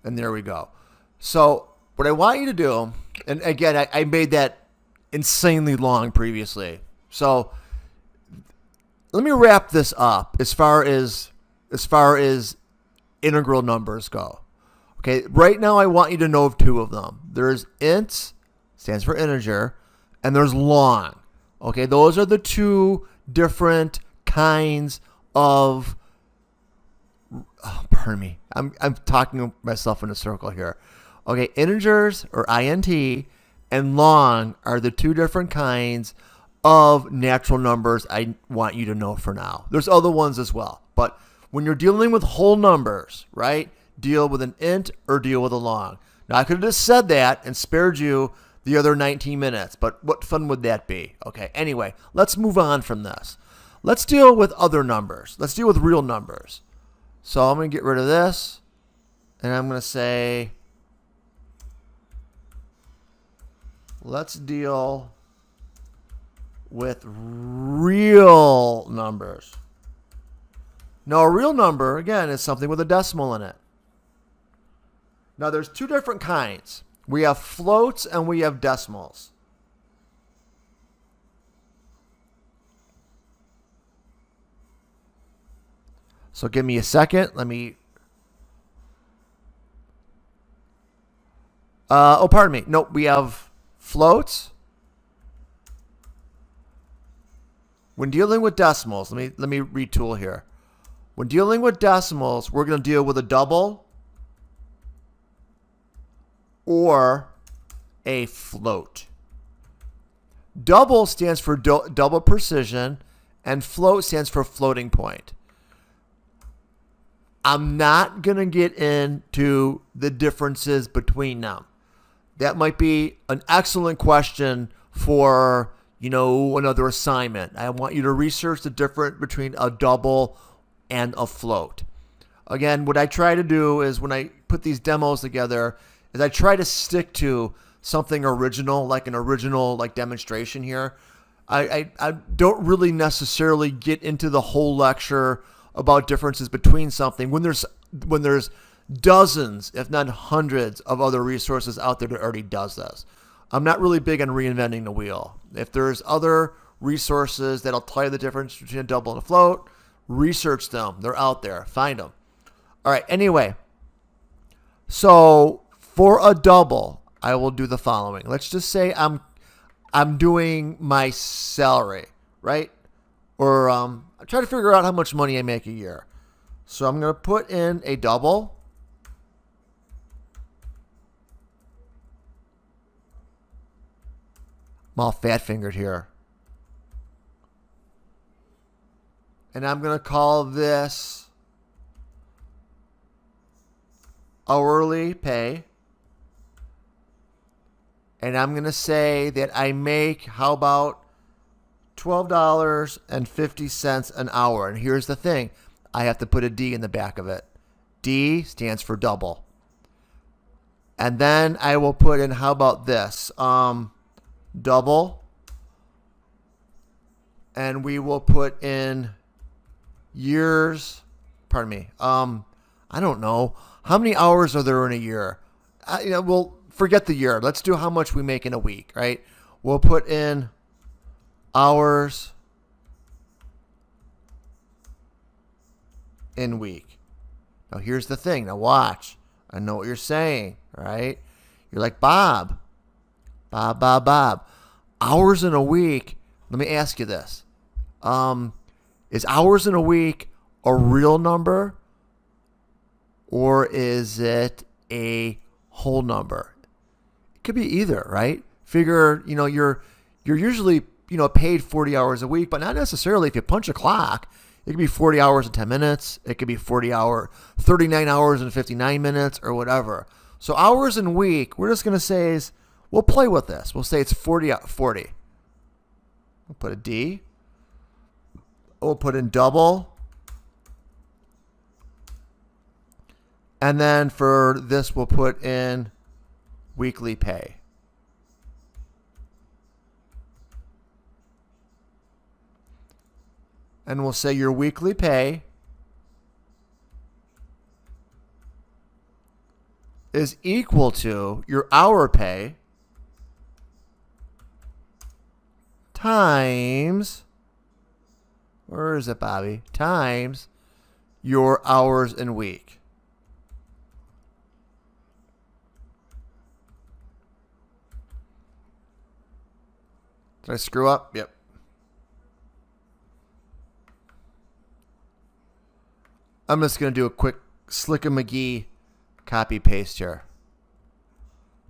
And there we go. So what I want you to do, and again, I made that insanely long previously. So let me wrap this up as far as integral numbers go. Okay, right now I want you to know of two of them. There's int, stands for integer, and there's long. Okay, those are the two different kinds of, pardon me, I'm talking myself in a circle here. Okay, integers or int and long are the two different kinds of natural numbers I want you to know for now. There's other ones as well, but when you're dealing with whole numbers, right, deal with an int or deal with a long. Now, I could have just said that and spared you the other 19 minutes, but what fun would that be? Okay, anyway, let's move on from this. Let's deal with other numbers. Let's deal with real numbers. So I'm going to get rid of this, and I'm going to say, let's deal with real numbers. Now, a real number, again, is something with a decimal in it. Now, there's two different kinds. We have floats and we have decimals. So give me a second. Let me... pardon me. Nope, we have floats. When dealing with decimals, let me retool here. When dealing with decimals, we're going to deal with a double or a float. Double stands for double precision, and float stands for floating point. I'm not going to get into the differences between them. That might be an excellent question for, another assignment. I want you to research the difference between a double and a float. Again, what I try to do is when I put these demos together is I try to stick to something original, like an original demonstration here. I don't really necessarily get into the whole lecture about differences between something when there's dozens, if not hundreds, of other resources out there that already does this. I'm not really big on reinventing the wheel. If there's other resources that'll tell you the difference between a double and a float, research them. They're out there. Find them. All right. Anyway, so for a double, I will do the following. Let's just say I'm doing my salary, right? Or I'm trying to figure out how much money I make a year. So I'm going to put in a double. I'm all fat-fingered here. And I'm going to call this hourly pay. And I'm going to say that I make, how about $12.50 an hour. And here's the thing. I have to put a D in the back of it. D stands for double. And then I will put in, how about this? Double. And we will put in years. Pardon me. I don't know. How many hours are there in a year? We'll forget the year. Let's do how much we make in a week, right? We'll put in hours in week. Now here's the thing. Now watch. I know what you're saying, right? You're like, Bob. Hours in a week. Let me ask you this. Is hours in a week a real number, or is it a whole number? It could be either, right? Figure, you're usually, paid 40 hours a week, but not necessarily. If you punch a clock, it could be 40 hours and 10 minutes. It could be 39 hours and 59 minutes or whatever. So hours in week, we're just going to say is, we'll play with this. We'll say it's 40. We'll put a D. we'll put in double. And then for this, we'll put in weekly pay. And we'll say your weekly pay is equal to your hour pay times, where is it, Bobby? Times your hours in week. Did I screw up? Yep. I'm just going to do a quick Slick-a-McGee copy paste here.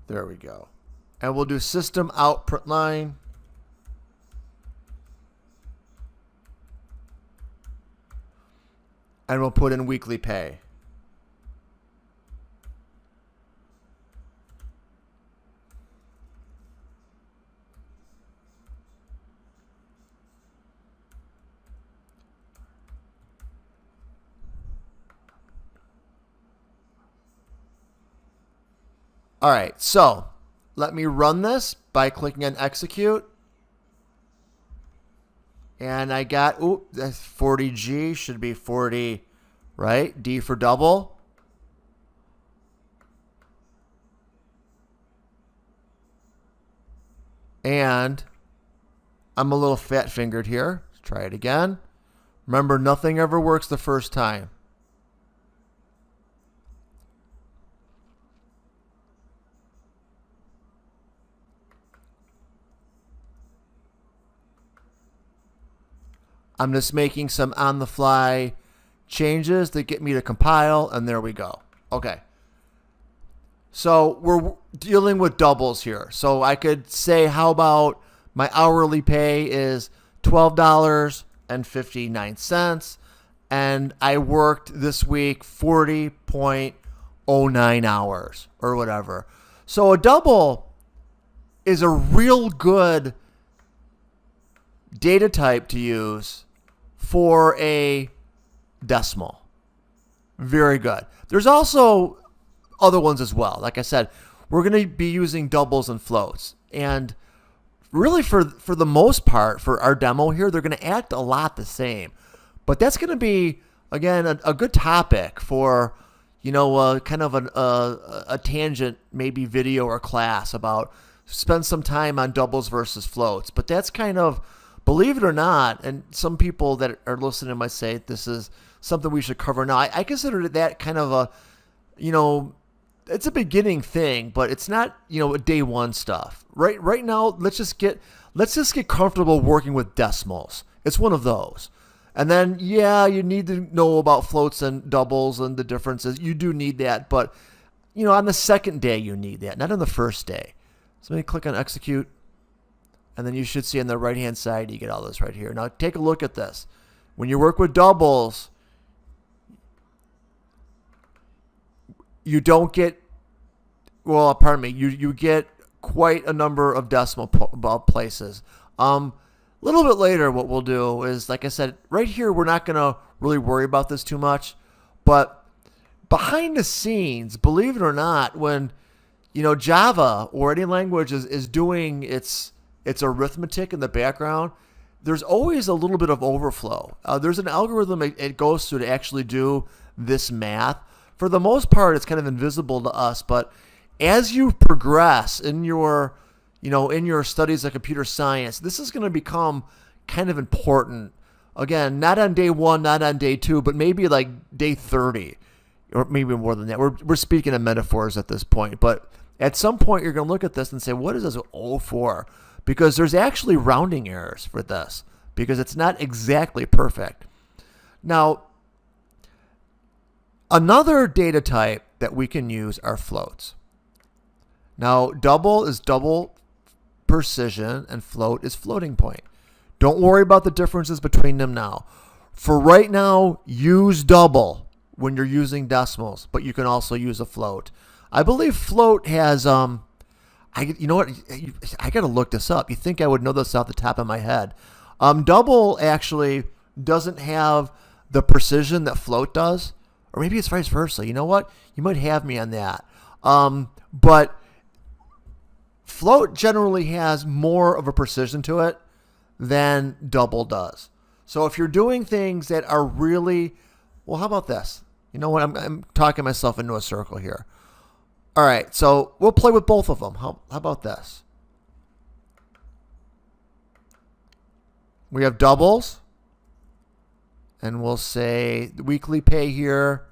There we go. And we'll do system out print line. And we'll put in weekly pay. All right, so let me run this by clicking on execute. And I got, that's 40G, should be 40, right? D for double. And I'm a little fat fingered here. Let's try it again. Remember, nothing ever works the first time. I'm just making some on-the-fly changes that get me to compile, and there we go. Okay. So we're dealing with doubles here. So I could say, how about my hourly pay is $12.59, and I worked this week 40.09 hours or whatever. So a double is a real good data type to use for a decimal. Very good. There's also other ones as well. Like I said, we're going to be using doubles and floats. And really for the most part, for our demo here, they're going to act a lot the same. But that's going to be, again, a good topic for, kind of a tangent, maybe video or class about spend some time on doubles versus floats. But that's kind of, believe it or not, and some people that are listening might say this is something we should cover now. I consider that kind of a, it's a beginning thing, but it's not, a day one stuff. Right now, let's just get comfortable working with decimals. It's one of those. And then, you need to know about floats and doubles and the differences. You do need that, but, on the second day you need that, not on the first day. So let me click on execute. And then you should see on the right-hand side, you get all this right here. Now, take a look at this. When you work with doubles, you don't get, you get quite a number of decimal places. A little bit later, what we'll do is, like I said, right here, we're not going to really worry about this too much. But behind the scenes, believe it or not, when, Java or any language is doing its arithmetic in the background, there's always a little bit of overflow. There's an algorithm it goes through to actually do this math. For the most part, it's kind of invisible to us, but as you progress in your studies of computer science, this is going to become kind of important. Again, not on day one, not on day two, but maybe like day 30, or maybe more than that. We're speaking in metaphors at this point, but at some point you're going to look at this and say, what is this O for? Because there's actually rounding errors for this, because it's not exactly perfect. Now, another data type that we can use are floats. Now, double is double precision and float is floating point. Don't worry about the differences between them now. For right now, use double when you're using decimals, but you can also use a float. I believe float has, you know what? I got to look this up. You think I would know this off the top of my head. Double actually doesn't have the precision that float does. Or maybe it's vice versa. You know what? You might have me on that. But float generally has more of a precision to it than double does. So if you're doing things that are really, well, how about this? You know what? I'm talking myself into a circle here. All right, so we'll play with both of them. How about this? We have doubles, and we'll say the weekly pay here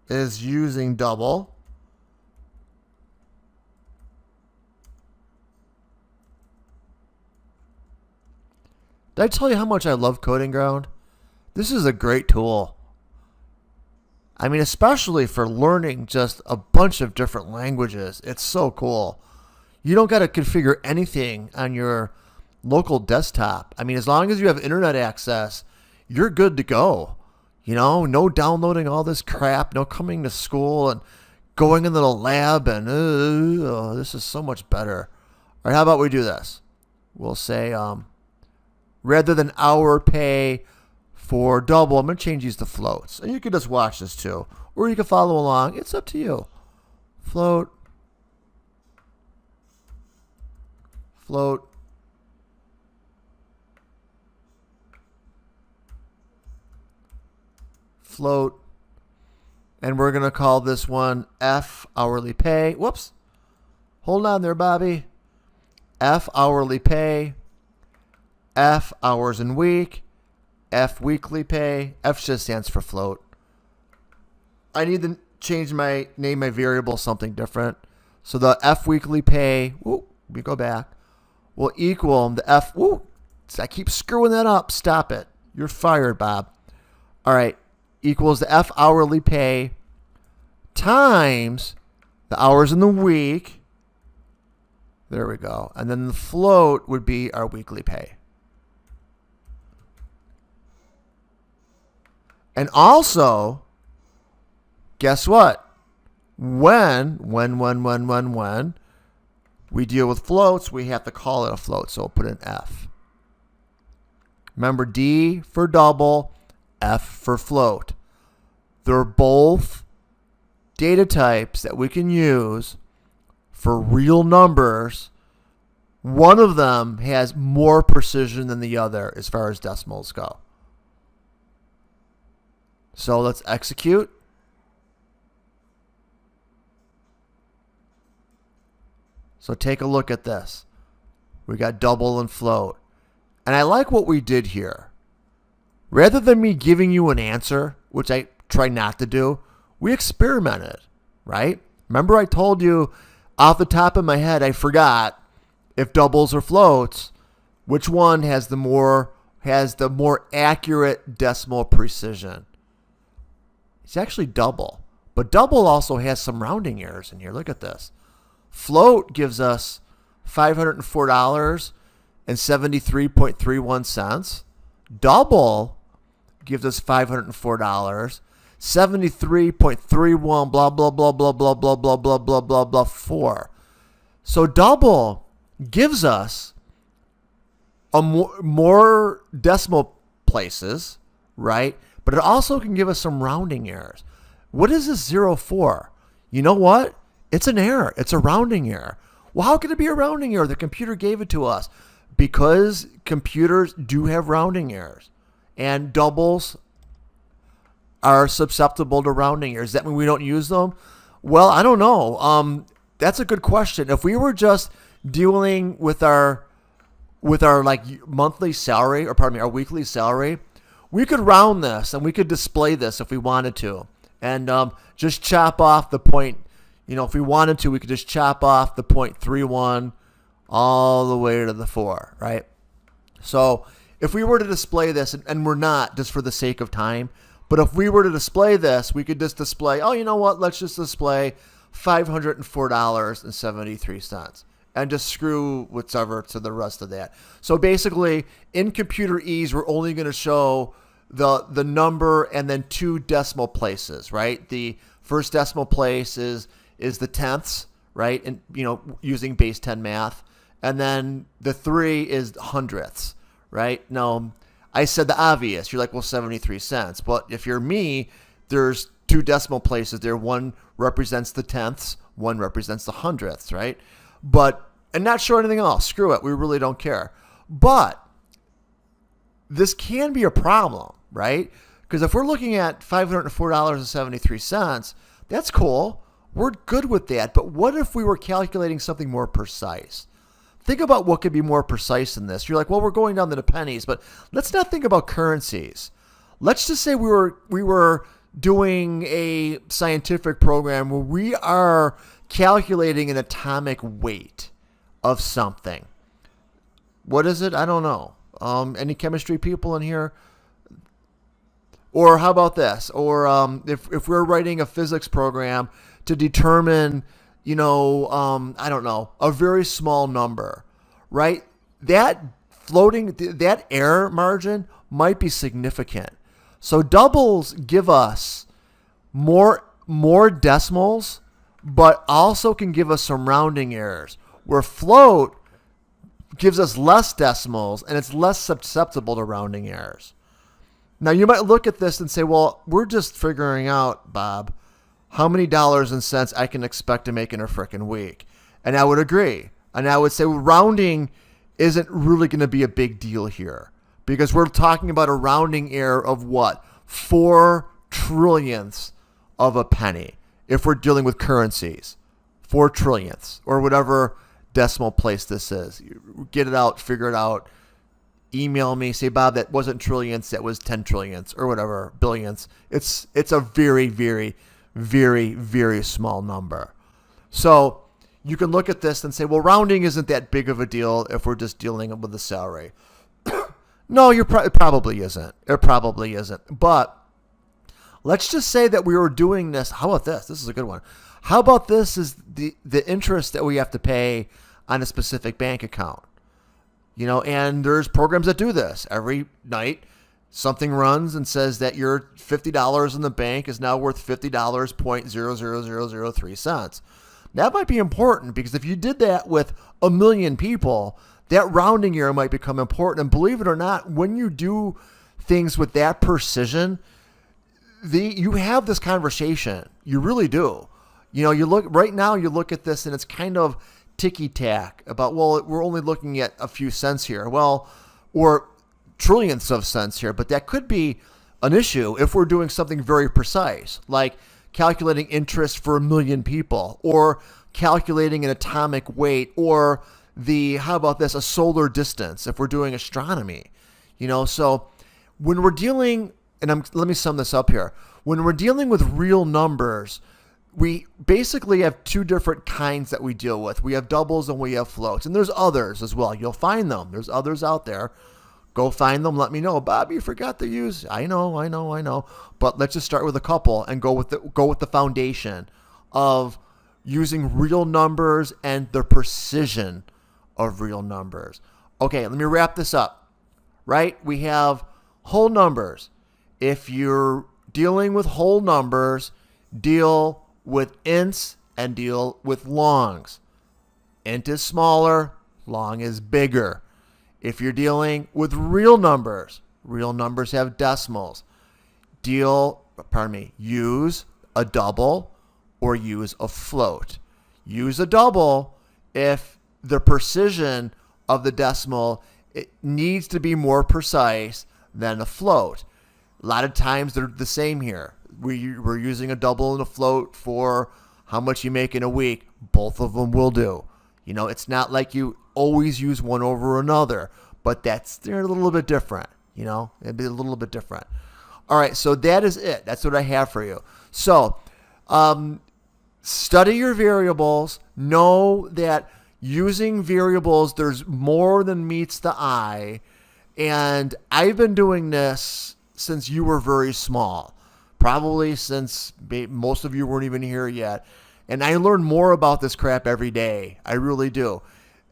is using double. Did I tell you how much I love Coding Ground? This is a great tool. I mean, especially for learning just a bunch of different languages. It's so cool. You don't got to configure anything on your local desktop. I mean, as long as you have internet access, you're good to go. You know, no downloading all this crap, no coming to school and going into the lab and, this is so much better. All right, how about we do this? We'll say, rather than hour pay for double, I'm going to change these to floats. And you can just watch this too. Or you can follow along. It's up to you. Float. Float. Float. And we're going to call this one F hourly pay. Whoops. Hold on there, Bobby. F hourly pay. F hours in week. F weekly pay. F just stands for float. I need to name my variable something different. So the F weekly pay, we go back, will equal the F, I keep screwing that up. Stop it. You're fired, Bob. All right. Equals the F hourly pay times the hours in the week. There we go. And then the float would be our weekly pay. And also, guess what? When we deal with floats, we have to call it a float. So we'll put an F. Remember, D for double, F for float. They're both data types that we can use for real numbers. One of them has more precision than the other as far as decimals go. So let's execute. So take a look at this. We got double and float. And I like what we did here. Rather than me giving you an answer, which I try not to do, we experimented, right? Remember I told you off the top of my head, I forgot if doubles or floats, which one has the more accurate decimal precision. It's actually double. But double also has some rounding errors in here. Look at this. Float gives us $504.73.31. Double gives us $504, 73.31, blah, blah, blah, blah, blah, blah, blah, blah, blah, blah, blah, 4. So double gives us more decimal places, right? But it also can give us some rounding errors. What is this 0 for? You know what? It's an error. It's a rounding error. Well, how can it be a rounding error? The computer gave it to us. Because computers do have rounding errors. And doubles are susceptible to rounding errors. Does that mean we don't use them? Well, I don't know. That's a good question. If we were just dealing with our like monthly salary, or pardon me, our weekly salary, we could round this and we could display this if we wanted to. And just chop off the point. You know, if we wanted to, we could just chop off the 0.31 all the way to the 4, right? So if we were to display this, and we're not just for the sake of time, but if we were to display this, we could just display, oh, you know what? Let's just display $504.73 and just screw whatever to the rest of that. So basically, in computer ease, we're only going to show the number and then 2 decimal places, right? The first decimal place is the tenths, right? And, you know, using base 10 math. And then the 3 is hundredths, right? Now, I said the obvious. You're like, well, 73 cents. But if you're me, there's 2 decimal places there. One represents the tenths. One represents the hundredths, right? And not sure anything else. Screw it. We really don't care. But this can be a problem, right? Because if we're looking at $504.73, that's cool. We're good with that. But what if we were calculating something more precise? Think about what could be more precise than this. You're like, well, we're going down to the pennies, but let's not think about currencies. Let's just say we were doing a scientific program where we are calculating an atomic weight of something. What is it? I don't know. Any chemistry people in here? Or how about this? Or if we're writing a physics program to determine, I don't know, a very small number, right? That error margin might be significant. So doubles give us more decimals, but also can give us some rounding errors, where float gives us less decimals and it's less susceptible to rounding errors. Now, you might look at this and say, well, we're just figuring out, Bob, how many dollars and cents I can expect to make in a frickin' week. And I would agree. And I would say, well, rounding isn't really going to be a big deal here, because we're talking about a rounding error of what? 4 trillionths of a penny. If we're dealing with currencies, 4 trillionths or whatever decimal place this is. Get it out, figure it out. Email me, say, Bob, that wasn't trillionths, that was 10 trillionths or whatever, billions. It's a very, very, very, very small number. So you can look at this and say, well, rounding isn't that big of a deal if we're just dealing with the salary. No, it probably isn't. It probably isn't. But let's just say that we were doing this. How about this? This is a good one. How about this is the interest that we have to pay on a specific bank account? And there's programs that do this. Every night, something runs and says that your $50 in the bank is now worth $50.00003. That might be important, because if you did that with 1 million people, that rounding error might become important. And believe it or not, when you do things with that precision, you have this conversation. You really do. You look at this and it's kind of ticky-tack about, well, we're only looking at a few cents here. Well, or trillionths of cents here, but that could be an issue if we're doing something very precise, like calculating interest for 1 million people, or calculating an atomic weight, or how about this, a solar distance if we're doing astronomy. So when we're dealing, let me sum this up here. When we're dealing with real numbers, we basically have 2 different kinds that we deal with. We have doubles and we have floats. And there's others as well. You'll find them. There's others out there. Go find them. Let me know. Bob, you forgot to use. I know. But let's just start with a couple and go with the foundation of using real numbers and the precision of real numbers. Okay, let me wrap this up. Right? We have whole numbers. If you're dealing with whole numbers, deal with ints and deal with longs. Int is smaller, long is bigger. If you're dealing with real numbers have decimals. Use a double or use a float. Use a double if the precision of the decimal, it needs to be more precise than a float. A lot of times they're the same here. We're using a double and a float for how much you make in a week. Both of them will do. It's not like you always use one over another, but they're a little bit different. It'd be a little bit different. All right, so that is it. That's what I have for you. So, study your variables. Know that using variables, there's more than meets the eye. And I've been doing this since you were very small. Probably since most of you weren't even here yet. And I learn more about this crap every day. I really do.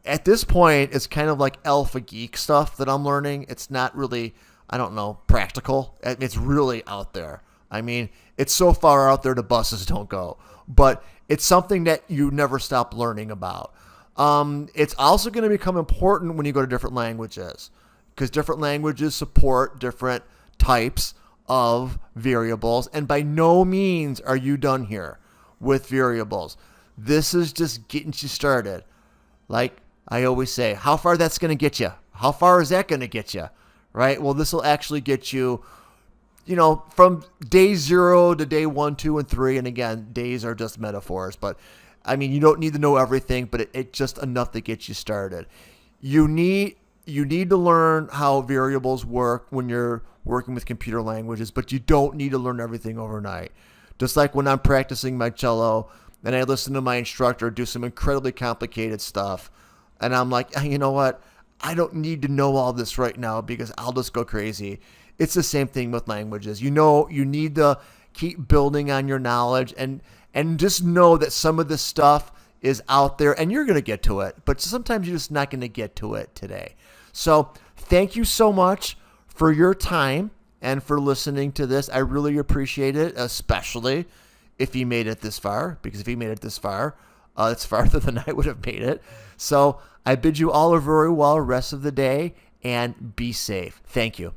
At this point, it's kind of like alpha geek stuff that I'm learning. It's not really, practical. It's really out there. It's so far out there the buses don't go. But it's something that you never stop learning about. It's also going to become important when you go to different languages, because different languages support different types of variables. And by no means are you done here with variables. This is just getting you started. Like I always say, how far that's going to get you? How far is that going to get you? Right? Well, this will actually get you, from day 0 to day 1, 2, and 3. And again, days are just metaphors, but I mean, you don't need to know everything, but it's just enough to get you started. You need to learn how variables work when you're working with computer languages, but you don't need to learn everything overnight. Just like when I'm practicing my cello and I listen to my instructor do some incredibly complicated stuff, and I'm like, you know what? I don't need to know all this right now because I'll just go crazy. It's the same thing with languages. You need to keep building on your knowledge and just know that some of this stuff is out there and you're going to get to it, but sometimes you're just not going to get to it today. So thank you so much for your time and for listening to this. I really appreciate it, especially if you made it this far, because if you made it this far, it's farther than I would have made it. So I bid you all a very well rest of the day and be safe. Thank you.